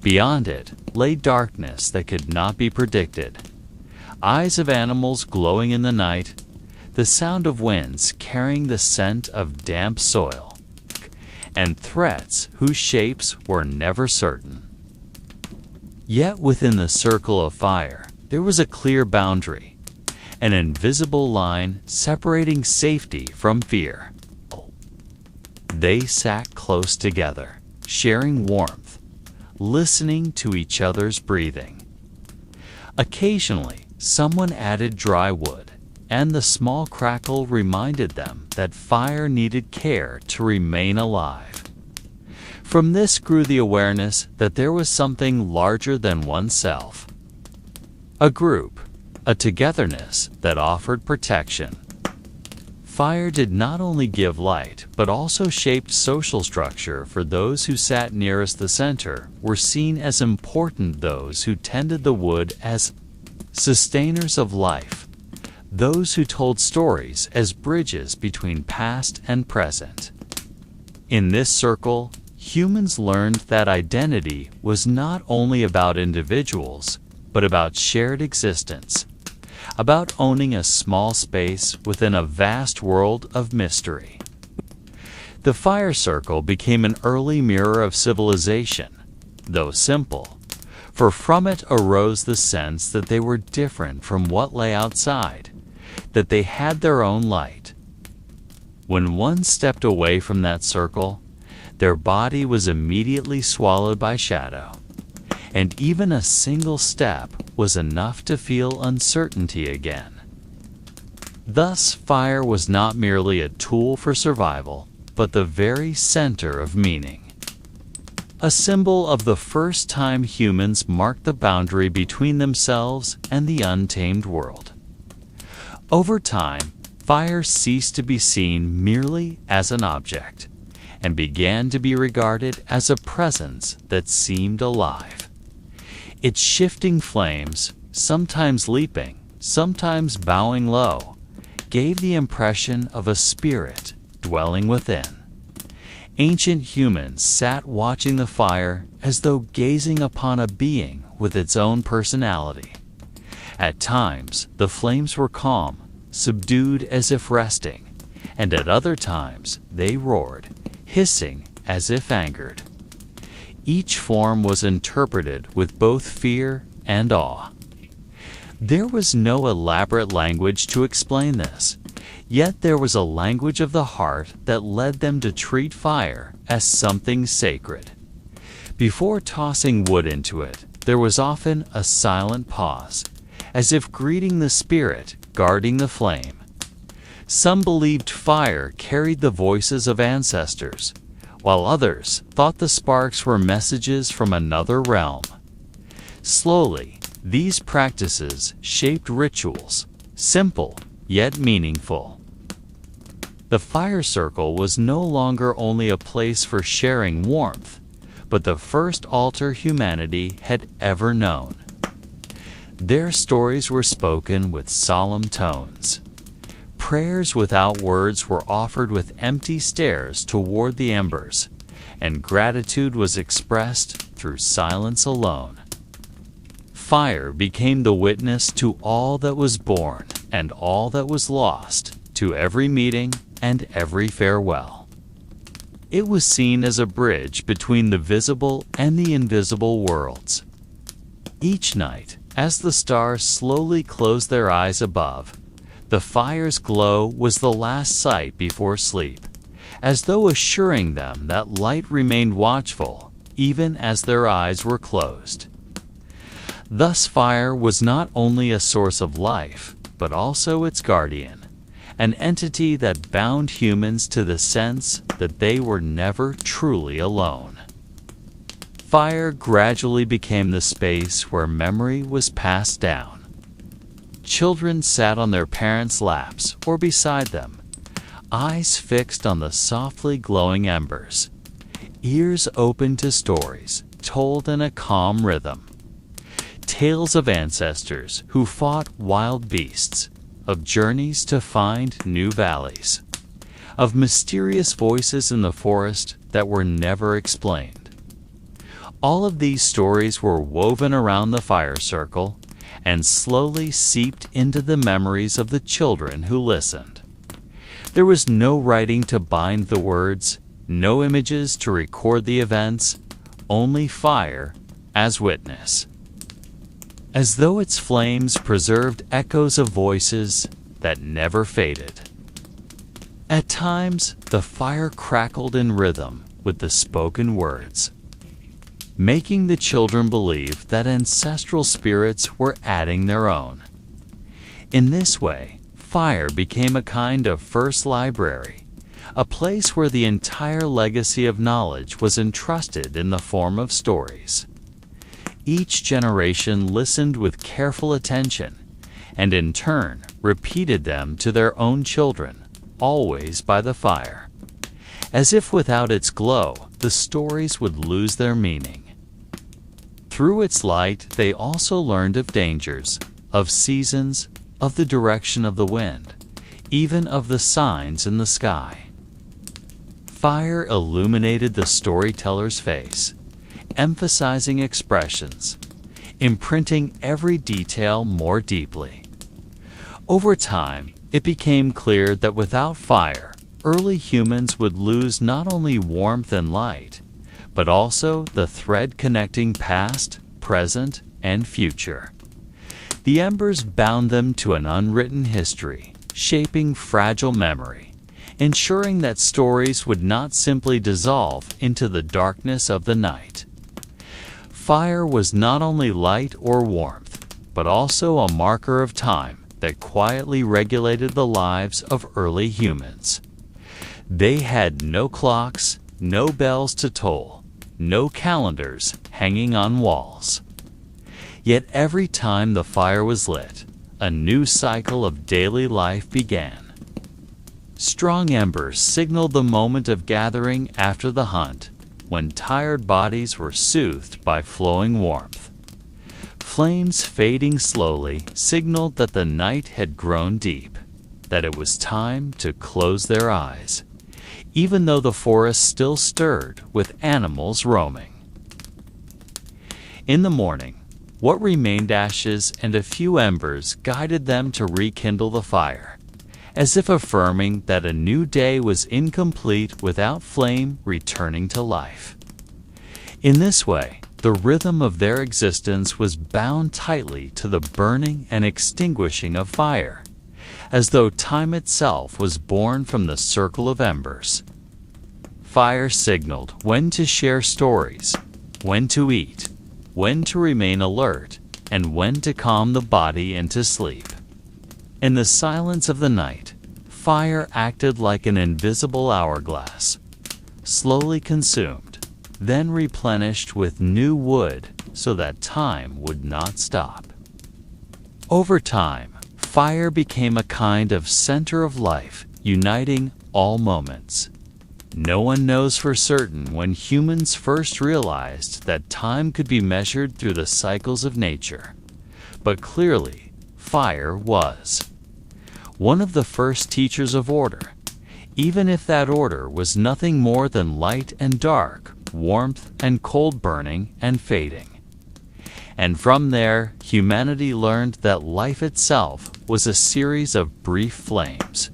Beyond it lay darkness that could not be predicted. Eyes of animals glowing in the night, the sound of winds carrying the scent of damp soil, and threats whose shapes were never certain. Yet within the circle of fire, there was a clear boundary, an invisible line separating safety from fear. They sat close together, sharing warmth, listening to each other's breathing. Occasionally, someone added dry wood, and the small crackle reminded them that fire needed care to remain alive. From this grew the awareness that there was something larger than oneself. A group, a togetherness that offered protection. Fire did not only give light, but also shaped social structure. For those who sat nearest the center were seen as important, those who tended the wood as sustainers of life, those who told stories as bridges between past and present. In this circle, humans learned that identity was not only about individuals, but about shared existence, about owning a small space within a vast world of mystery. The fire circle became an early mirror of civilization, though simple, for from it arose the sense that they were different from what lay outside, that they had their own light. When one stepped away from that circle, their body was immediately swallowed by shadow, and even a single step was enough to feel uncertainty again. Thus, fire was not merely a tool for survival, but the very center of meaning. A symbol of the first time humans marked the boundary between themselves and the untamed world. Over time, fire ceased to be seen merely as an object, and began to be regarded as a presence that seemed alive. Its shifting flames, sometimes leaping, sometimes bowing low, gave the impression of a spirit dwelling within. Ancient humans sat watching the fire as though gazing upon a being with its own personality. At times, the flames were calm, subdued as if resting, and at other times they roared, hissing as if angered. Each form was interpreted with both fear and awe. There was no elaborate language to explain this, yet there was a language of the heart that led them to treat fire as something sacred. Before tossing wood into it, there was often a silent pause, as if greeting the spirit guarding the flame. Some believed fire carried the voices of ancestors, while others thought the sparks were messages from another realm. Slowly, these practices shaped rituals, simple yet meaningful. The fire circle was no longer only a place for sharing warmth, but the first altar humanity had ever known. Their stories were spoken with solemn tones. Prayers without words were offered with empty stares toward the embers, and gratitude was expressed through silence alone. Fire became the witness to all that was born and all that was lost, to every meeting and every farewell. It was seen as a bridge between the visible and the invisible worlds. Each night, as the stars slowly closed their eyes above, the fire's glow was the last sight before sleep, as though assuring them that light remained watchful even as their eyes were closed. Thus fire was not only a source of life, but also its guardian, an entity that bound humans to the sense that they were never truly alone. Fire gradually became the space where memory was passed down. Children sat on their parents' laps or beside them, eyes fixed on the softly glowing embers, ears open to stories told in a calm rhythm. Tales of ancestors who fought wild beasts, of journeys to find new valleys, of mysterious voices in the forest that were never explained. All of these stories were woven around the fire circle and slowly seeped into the memories of the children who listened. There was no writing to bind the words, no images to record the events, only fire as witness. As though its flames preserved echoes of voices that never faded. At times, the fire crackled in rhythm with the spoken words, making the children believe that ancestral spirits were adding their own. In this way, fire became a kind of first library, a place where the entire legacy of knowledge was entrusted in the form of stories. Each generation listened with careful attention, and in turn repeated them to their own children, always by the fire. As if without its glow, the stories would lose their meaning. Through its light, they also learned of dangers, of seasons, of the direction of the wind, even of the signs in the sky. Fire illuminated the storyteller's face, emphasizing expressions, imprinting every detail more deeply. Over time, it became clear that without fire, early humans would lose not only warmth and light, but also the thread connecting past, present, and future. The embers bound them to an unwritten history, shaping fragile memory, ensuring that stories would not simply dissolve into the darkness of the night. Fire was not only light or warmth, but also a marker of time that quietly regulated the lives of early humans. They had no clocks, no bells to toll, no calendars hanging on walls. Yet every time the fire was lit, a new cycle of daily life began. Strong embers signaled the moment of gathering after the hunt, when tired bodies were soothed by flowing warmth. Flames fading slowly signaled that the night had grown deep, that it was time to close their eyes, even though the forest still stirred with animals roaming. In the morning, what remained ashes and a few embers guided them to rekindle the fire, as if affirming that a new day was incomplete without flame returning to life. In this way, the rhythm of their existence was bound tightly to the burning and extinguishing of fire, as though time itself was born from the circle of embers. Fire signaled when to share stories, when to eat, when to remain alert, and when to calm the body into sleep. In the silence of the night, fire acted like an invisible hourglass, slowly consumed, then replenished with new wood so that time would not stop. Over time, fire became a kind of center of life, uniting all moments. No one knows for certain when humans first realized that time could be measured through the cycles of nature, but clearly, fire was one of the first teachers of order, even if that order was nothing more than light and dark, warmth and cold, burning and fading. And from there, humanity learned that life itself was a series of brief flames,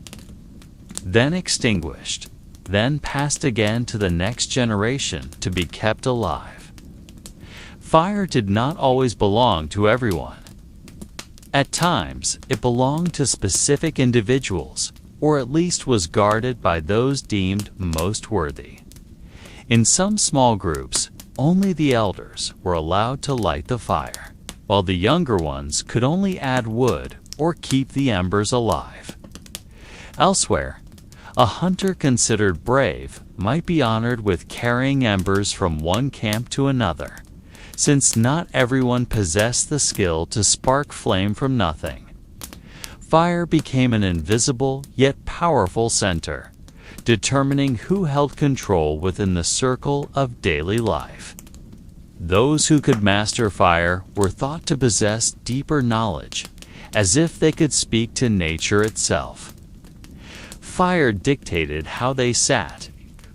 then extinguished, then passed again to the next generation to be kept alive. Fire did not always belong to everyone. At times, it belonged to specific individuals, or at least was guarded by those deemed most worthy. In some small groups, only the elders were allowed to light the fire, while the younger ones could only add wood or keep the embers alive. Elsewhere, a hunter considered brave might be honored with carrying embers from one camp to another, since not everyone possessed the skill to spark flame from nothing. Fire became an invisible yet powerful center, determining who held control within the circle of daily life. Those who could master fire were thought to possess deeper knowledge, as if they could speak to nature itself. Fire dictated how they sat,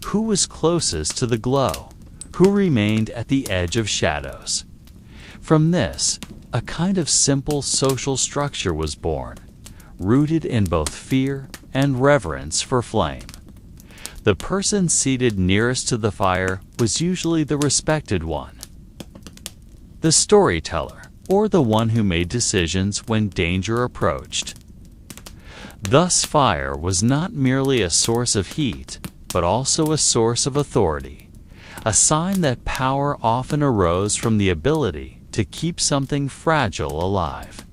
who was closest to the glow, who remained at the edge of shadows. From this, a kind of simple social structure was born, rooted in both fear and reverence for flame. The person seated nearest to the fire was usually the respected one, the storyteller, or the one who made decisions when danger approached. Thus, fire was not merely a source of heat, but also a source of authority, a sign that power often arose from the ability to keep something fragile alive.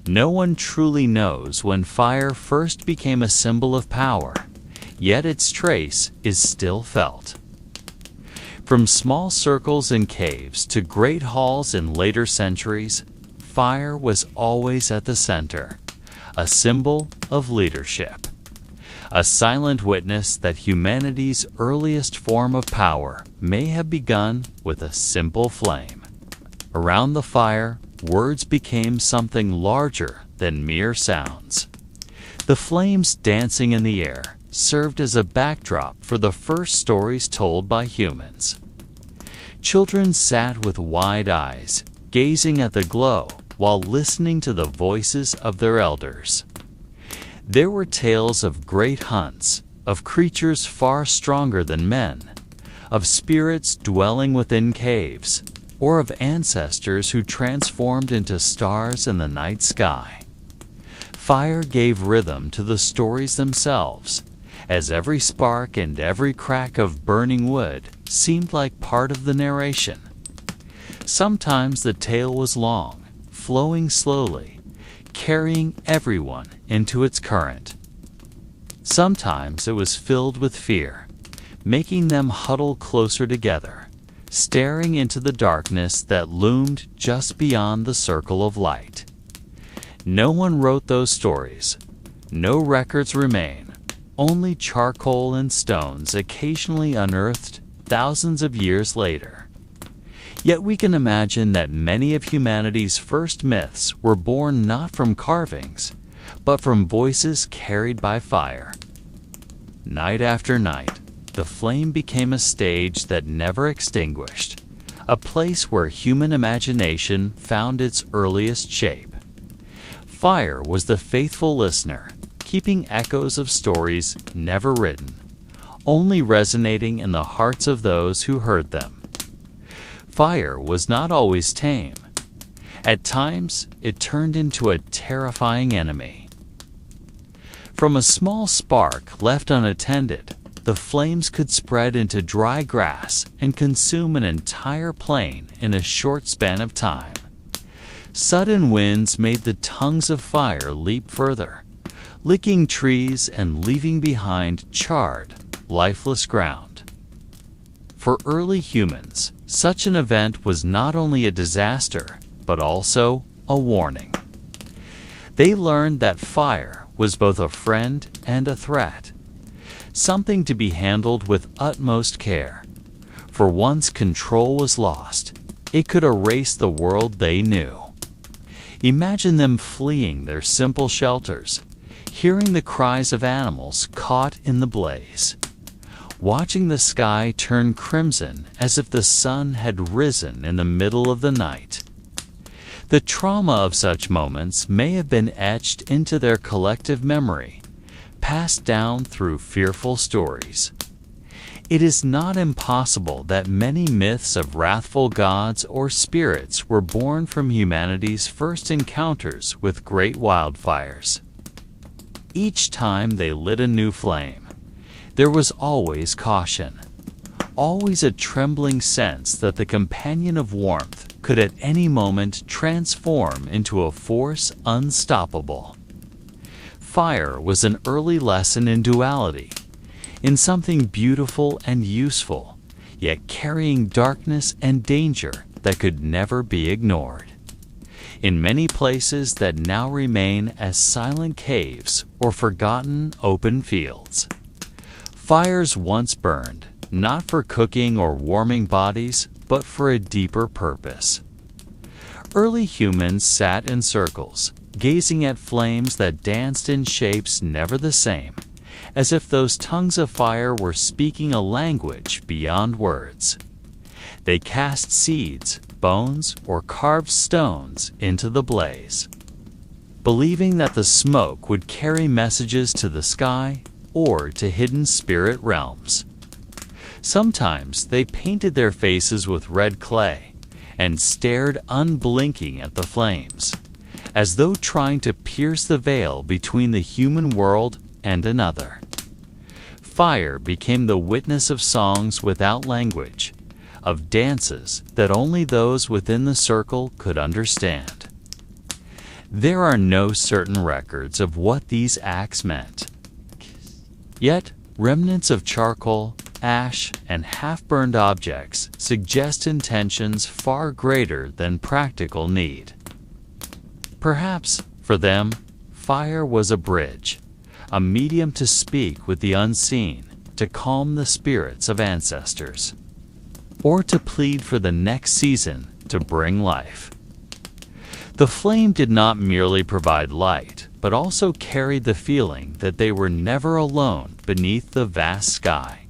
No one truly knows when fire first became a symbol of power, yet its trace is still felt. From small circles in caves to great halls in later centuries, fire was always at the center, a symbol of leadership, a silent witness that humanity's earliest form of power may have begun with a simple flame. Around the fire, words became something larger than mere sounds. The flames dancing in the air served as a backdrop for the first stories told by humans. Children sat with wide eyes, gazing at the glow while listening to the voices of their elders. There were tales of great hunts, of creatures far stronger than men, of spirits dwelling within caves, or of ancestors who transformed into stars in the night sky. Fire gave rhythm to the stories themselves, as every spark and every crack of burning wood seemed like part of the narration. Sometimes the tale was long, flowing slowly, carrying everyone into its current. Sometimes it was filled with fear, making them huddle closer together, staring into the darkness that loomed just beyond the circle of light. No one wrote those stories. No records remain, only charcoal and stones occasionally unearthed thousands of years later. Yet we can imagine that many of humanity's first myths were born not from carvings, but from voices carried by fire. Night after night, the flame became a stage that never extinguished, a place where human imagination found its earliest shape. Fire was the faithful listener, keeping echoes of stories never written, only resonating in the hearts of those who heard them. Fire was not always tame. At times, it turned into a terrifying enemy. From a small spark left unattended, the flames could spread into dry grass and consume an entire plain in a short span of time. Sudden winds made the tongues of fire leap further, licking trees and leaving behind charred, lifeless ground. For early humans, such an event was not only a disaster, but also a warning. They learned that fire was both a friend and a threat, something to be handled with utmost care. For once control was lost, it could erase the world they knew. Imagine them fleeing their simple shelters, hearing the cries of animals caught in the blaze, watching the sky turn crimson as if the sun had risen in the middle of the night. The trauma of such moments may have been etched into their collective memory, passed down through fearful stories. It is not impossible that many myths of wrathful gods or spirits were born from humanity's first encounters with great wildfires. Each time they lit a new flame, there was always caution, always a trembling sense that the companion of warmth could at any moment transform into a force unstoppable. Fire was an early lesson in duality, in something beautiful and useful, yet carrying darkness and danger that could never be ignored. In many places that now remain as silent caves or forgotten open fields, fires once burned, not for cooking or warming bodies, but for a deeper purpose. Early humans sat in circles, gazing at flames that danced in shapes never the same, as if those tongues of fire were speaking a language beyond words. They cast seeds, bones, or carved stones into the blaze, believing that the smoke would carry messages to the sky or to hidden spirit realms. Sometimes they painted their faces with red clay and stared unblinking at the flames, as though trying to pierce the veil between the human world and another. Fire became the witness of songs without language, of dances that only those within the circle could understand. There are no certain records of what these acts meant. Yet, remnants of charcoal, ash, and half-burned objects suggest intentions far greater than practical need. Perhaps, for them, fire was a bridge, a medium to speak with the unseen, to calm the spirits of ancestors, or to plead for the next season to bring life. The flame did not merely provide light, but also carried the feeling that they were never alone beneath the vast sky.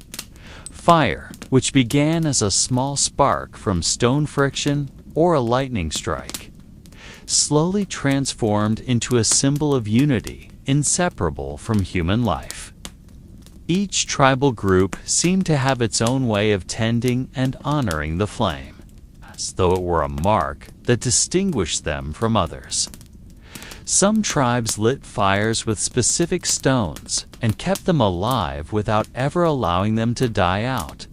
Fire, which began as a small spark from stone friction or a lightning strike, slowly transformed into a symbol of unity inseparable from human life. Each tribal group seemed to have its own way of tending and honoring the flame, as though it were a mark that distinguished them from others. Some tribes lit fires with specific stones and kept them alive without ever allowing them to die out,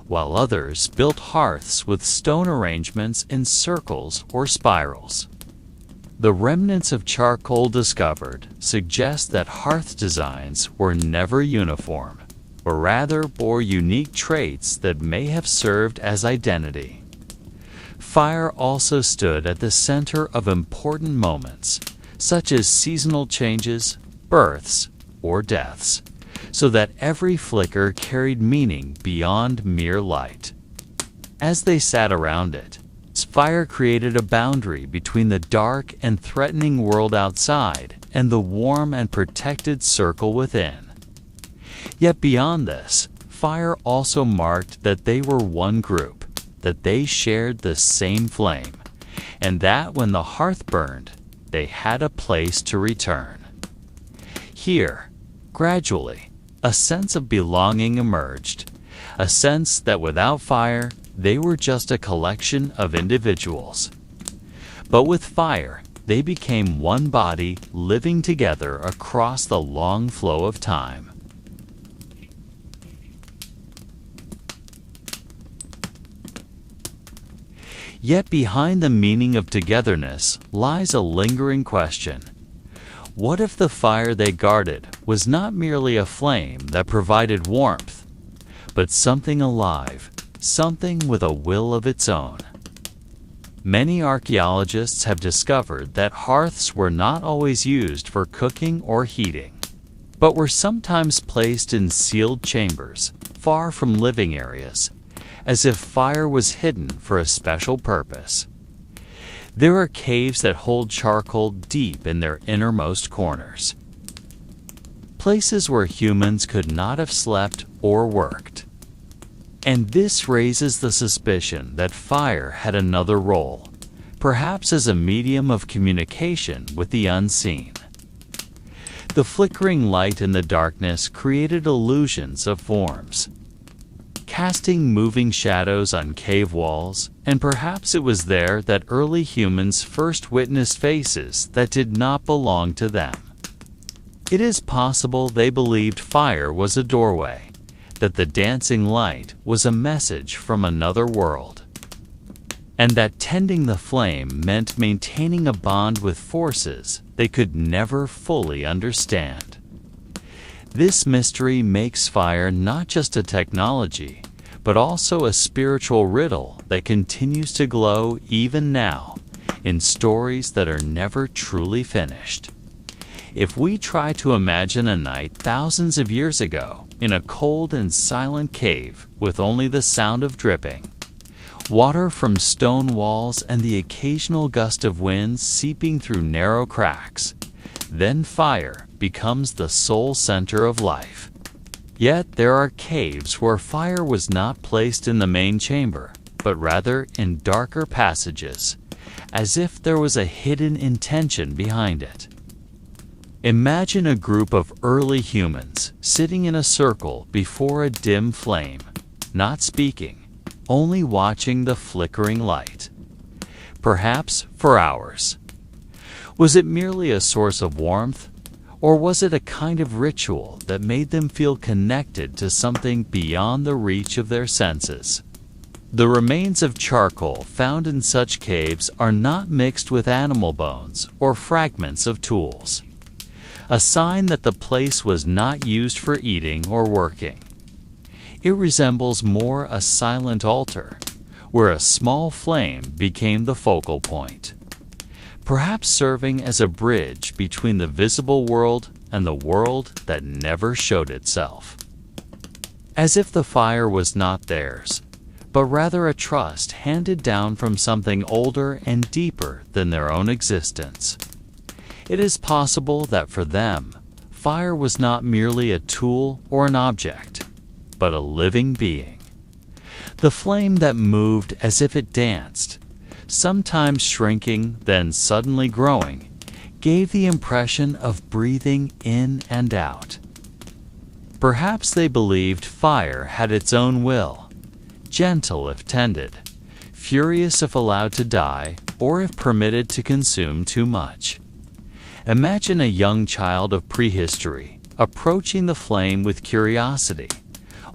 while others built hearths with stone arrangements in circles or spirals. The remnants of charcoal discovered suggest that hearth designs were never uniform, but rather bore unique traits that may have served as identity. Fire also stood at the center of important moments, such as seasonal changes, births, or deaths, so that every flicker carried meaning beyond mere light. As they sat around it, fire created a boundary between the dark and threatening world outside and the warm and protected circle within. Yet beyond this, fire also marked that they were one group, that they shared the same flame, and that when the hearth burned, they had a place to return. Here, gradually, a sense of belonging emerged, a sense that without fire, they were just a collection of individuals. But with fire, they became one body living together across the long flow of time. Yet behind the meaning of togetherness lies a lingering question. What if the fire they guarded was not merely a flame that provided warmth, but something alive, something with a will of its own? Many archaeologists have discovered that hearths were not always used for cooking or heating, but were sometimes placed in sealed chambers, far from living areas, as if fire was hidden for a special purpose. There are caves that hold charcoal deep in their innermost corners, places where humans could not have slept or worked. And this raises the suspicion that fire had another role, perhaps as a medium of communication with the unseen. The flickering light in the darkness created illusions of forms, casting moving shadows on cave walls, and perhaps it was there that early humans first witnessed faces that did not belong to them. It is possible they believed fire was a doorway, that the dancing light was a message from another world, and that tending the flame meant maintaining a bond with forces they could never fully understand. This mystery makes fire not just a technology, but also a spiritual riddle that continues to glow even now in stories that are never truly finished. If we try to imagine a night thousands of years ago in a cold and silent cave with only the sound of dripping, water from stone walls and the occasional gust of wind seeping through narrow cracks, then fire becomes the sole center of life. Yet there are caves where fire was not placed in the main chamber, but rather in darker passages, as if there was a hidden intention behind it. Imagine a group of early humans sitting in a circle before a dim flame, not speaking, only watching the flickering light, perhaps for hours. Was it merely a source of warmth, or was it a kind of ritual that made them feel connected to something beyond the reach of their senses? The remains of charcoal found in such caves are not mixed with animal bones or fragments of tools, a sign that the place was not used for eating or working. It resembles more a silent altar, where a small flame became the focal point, perhaps serving as a bridge between the visible world and the world that never showed itself. As if the fire was not theirs, but rather a trust handed down from something older and deeper than their own existence. It is possible that for them, fire was not merely a tool or an object, but a living being. The flame that moved as if it danced, sometimes shrinking, then suddenly growing, gave the impression of breathing in and out. Perhaps they believed fire had its own will, gentle if tended, furious if allowed to die, or if permitted to consume too much. Imagine a young child of prehistory approaching the flame with curiosity,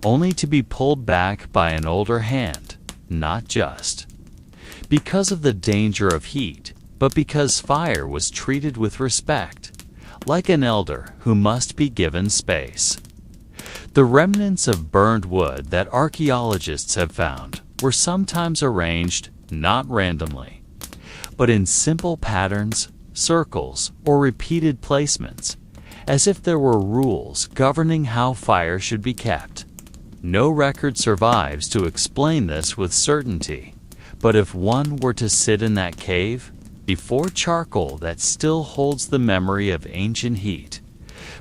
only to be pulled back by an older hand, not just because of the danger of heat, but because fire was treated with respect, like an elder who must be given space. The remnants of burned wood that archaeologists have found were sometimes arranged not randomly, but in simple patterns, circles, or repeated placements, as if there were rules governing how fire should be kept. No record survives to explain this with certainty, but if one were to sit in that cave, before charcoal that still holds the memory of ancient heat,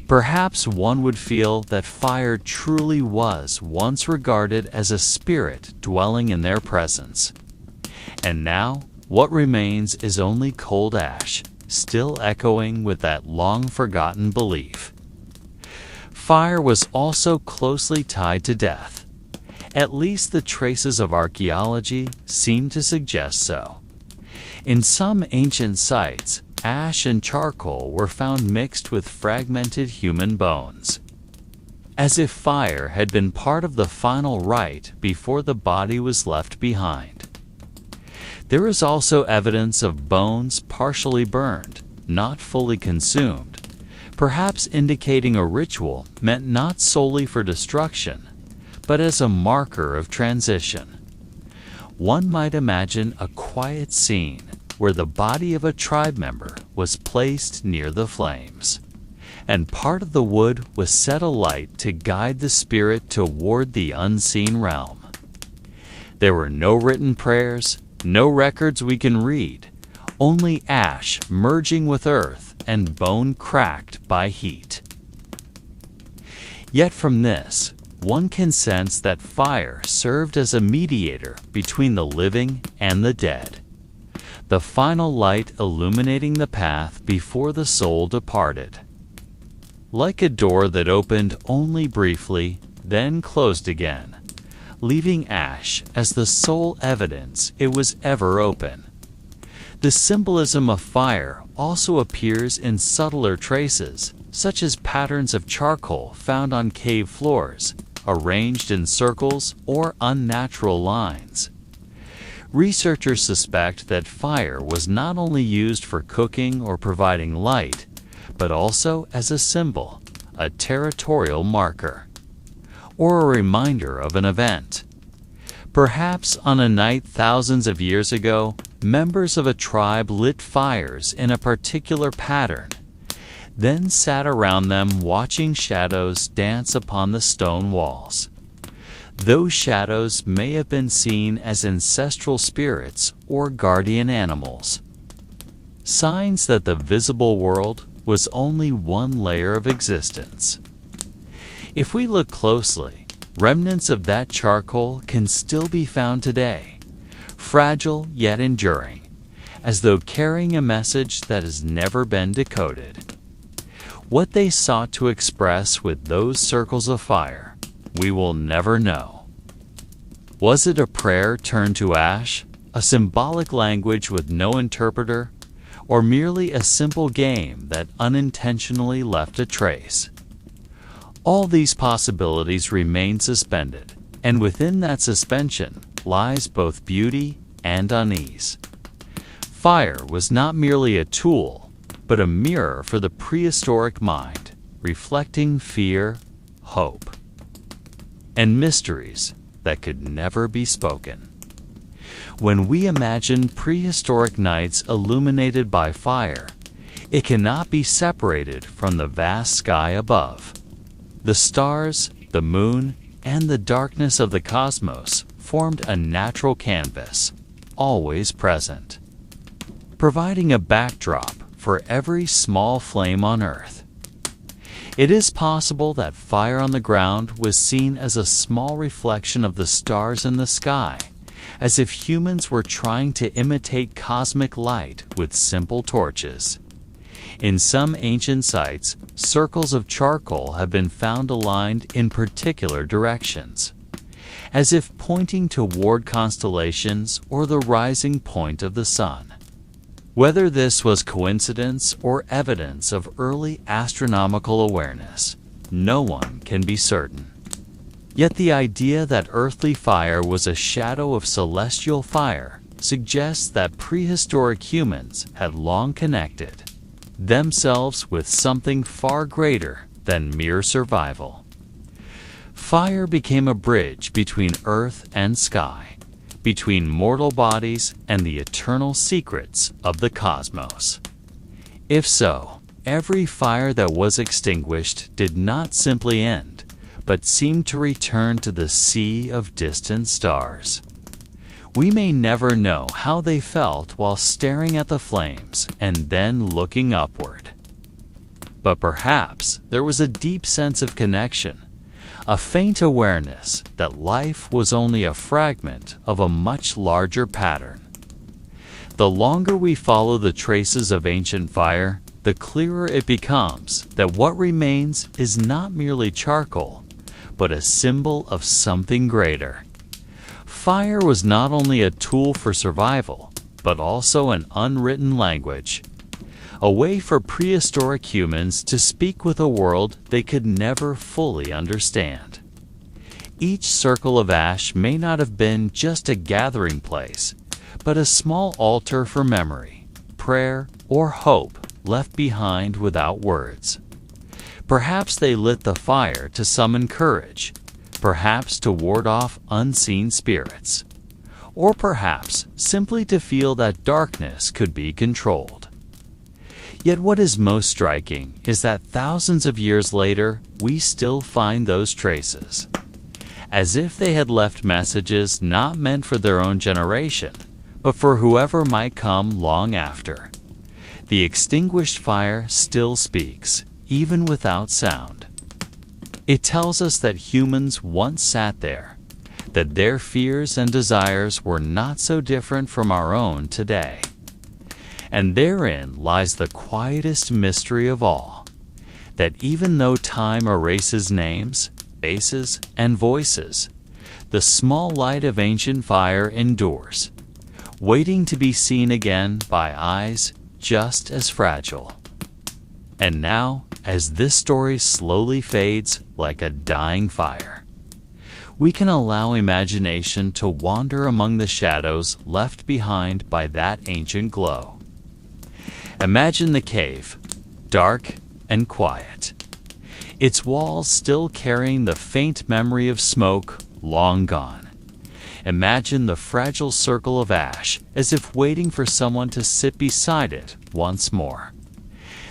perhaps one would feel that fire truly was once regarded as a spirit dwelling in their presence. And now, what remains is only cold ash, still echoing with that long-forgotten belief. Fire was also closely tied to death, At least the traces of archaeology seem to suggest so. In some ancient sites, ash and charcoal were found mixed with fragmented human bones, as if fire had been part of the final rite before the body was left behind. There is also evidence of bones partially burned, not fully consumed, perhaps indicating a ritual meant not solely for destruction, but as a marker of transition. One might imagine a quiet scene where the body of a tribe member was placed near the flames, and part of the wood was set alight to guide the spirit toward the unseen realm. There were no written prayers, no records we can read, only ash merging with earth and bone cracked by heat. Yet from this, one can sense that fire served as a mediator between the living and the dead, the final light illuminating the path before the soul departed. Like a door that opened only briefly, then closed again, leaving ash as the sole evidence it was ever open. The symbolism of fire also appears in subtler traces, such as patterns of charcoal found on cave floors, arranged in circles or unnatural lines. Researchers suspect that fire was not only used for cooking or providing light, but also as a symbol, a territorial marker, or a reminder of an event. Perhaps on a night thousands of years ago, members of a tribe lit fires in a particular pattern, then sat around them watching shadows dance upon the stone walls. Those shadows may have been seen as ancestral spirits or guardian animals, signs that the visible world was only one layer of existence. If we look closely, remnants of that charcoal can still be found today, fragile yet enduring, as though carrying a message that has never been decoded. What they sought to express with those circles of fire, we will never know. Was it a prayer turned to ash, a symbolic language with no interpreter, or merely a simple game that unintentionally left a trace? All these possibilities remain suspended, and within that suspension lies both beauty and unease. Fire was not merely a tool, but a mirror for the prehistoric mind, reflecting fear, hope, and mysteries that could never be spoken. When we imagine prehistoric nights illuminated by fire, it cannot be separated from the vast sky above. The stars, the moon, and the darkness of the cosmos formed a natural canvas, always present, providing a backdrop for every small flame on earth. It is possible that fire on the ground was seen as a small reflection of the stars in the sky, as if humans were trying to imitate cosmic light with simple torches. In some ancient sites, circles of charcoal have been found aligned in particular directions, as if pointing toward constellations or the rising point of the sun. Whether this was coincidence or evidence of early astronomical awareness, no one can be certain. Yet the idea that earthly fire was a shadow of celestial fire suggests that prehistoric humans had long connected themselves with something far greater than mere survival. Fire became a bridge between earth and sky, between mortal bodies and the eternal secrets of the cosmos. If so, every fire that was extinguished did not simply end, but seemed to return to the sea of distant stars. We may never know how they felt while staring at the flames and then looking upward. But perhaps there was a deep sense of connection, a faint awareness that life was only a fragment of a much larger pattern. The longer we follow the traces of ancient fire, the clearer it becomes that what remains is not merely charcoal, but a symbol of something greater. Fire was not only a tool for survival, but also an unwritten language, a way for prehistoric humans to speak with a world they could never fully understand. Each circle of ash may not have been just a gathering place, but a small altar for memory, prayer, or hope left behind without words. Perhaps they lit the fire to summon courage, perhaps to ward off unseen spirits, or perhaps simply to feel that darkness could be controlled. Yet what is most striking is that thousands of years later, we still find those traces, as if they had left messages not meant for their own generation, but for whoever might come long after. The extinguished fire still speaks, even without sound. It tells us that humans once sat there, that their fears and desires were not so different from our own today. And therein lies the quietest mystery of all, that even though time erases names, faces, and voices, the small light of ancient fire endures, waiting to be seen again by eyes just as fragile. And now, as this story slowly fades like a dying fire, we can allow imagination to wander among the shadows left behind by that ancient glow. Imagine the cave, dark and quiet, its walls still carrying the faint memory of smoke long gone. Imagine the fragile circle of ash as if waiting for someone to sit beside it once more.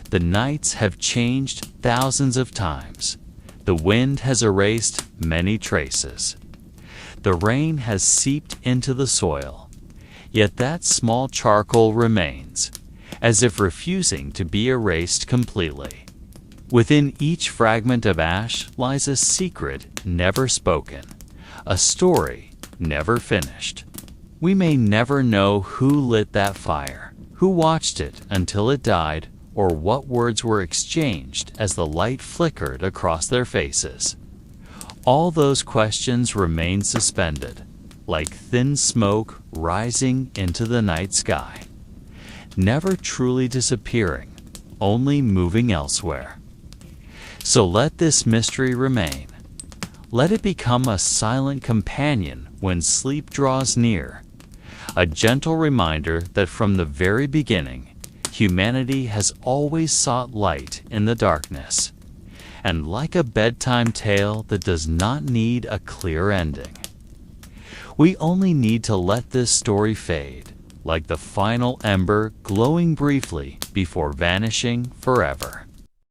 The nights have changed thousands of times. The wind has erased many traces. The rain has seeped into the soil. Yet that small charcoal remains, as if refusing to be erased completely. Within each fragment of ash lies a secret never spoken, a story never finished. We may never know who lit that fire, who watched it until it died, or what words were exchanged as the light flickered across their faces. All those questions remain suspended, like thin smoke rising into the night sky, never truly disappearing, only moving elsewhere. So let this mystery remain. Let it become a silent companion when sleep draws near, a gentle reminder that from the very beginning, humanity has always sought light in the darkness, and like a bedtime tale that does not need a clear ending. We only need to let this story fade, like the final ember glowing briefly before vanishing forever.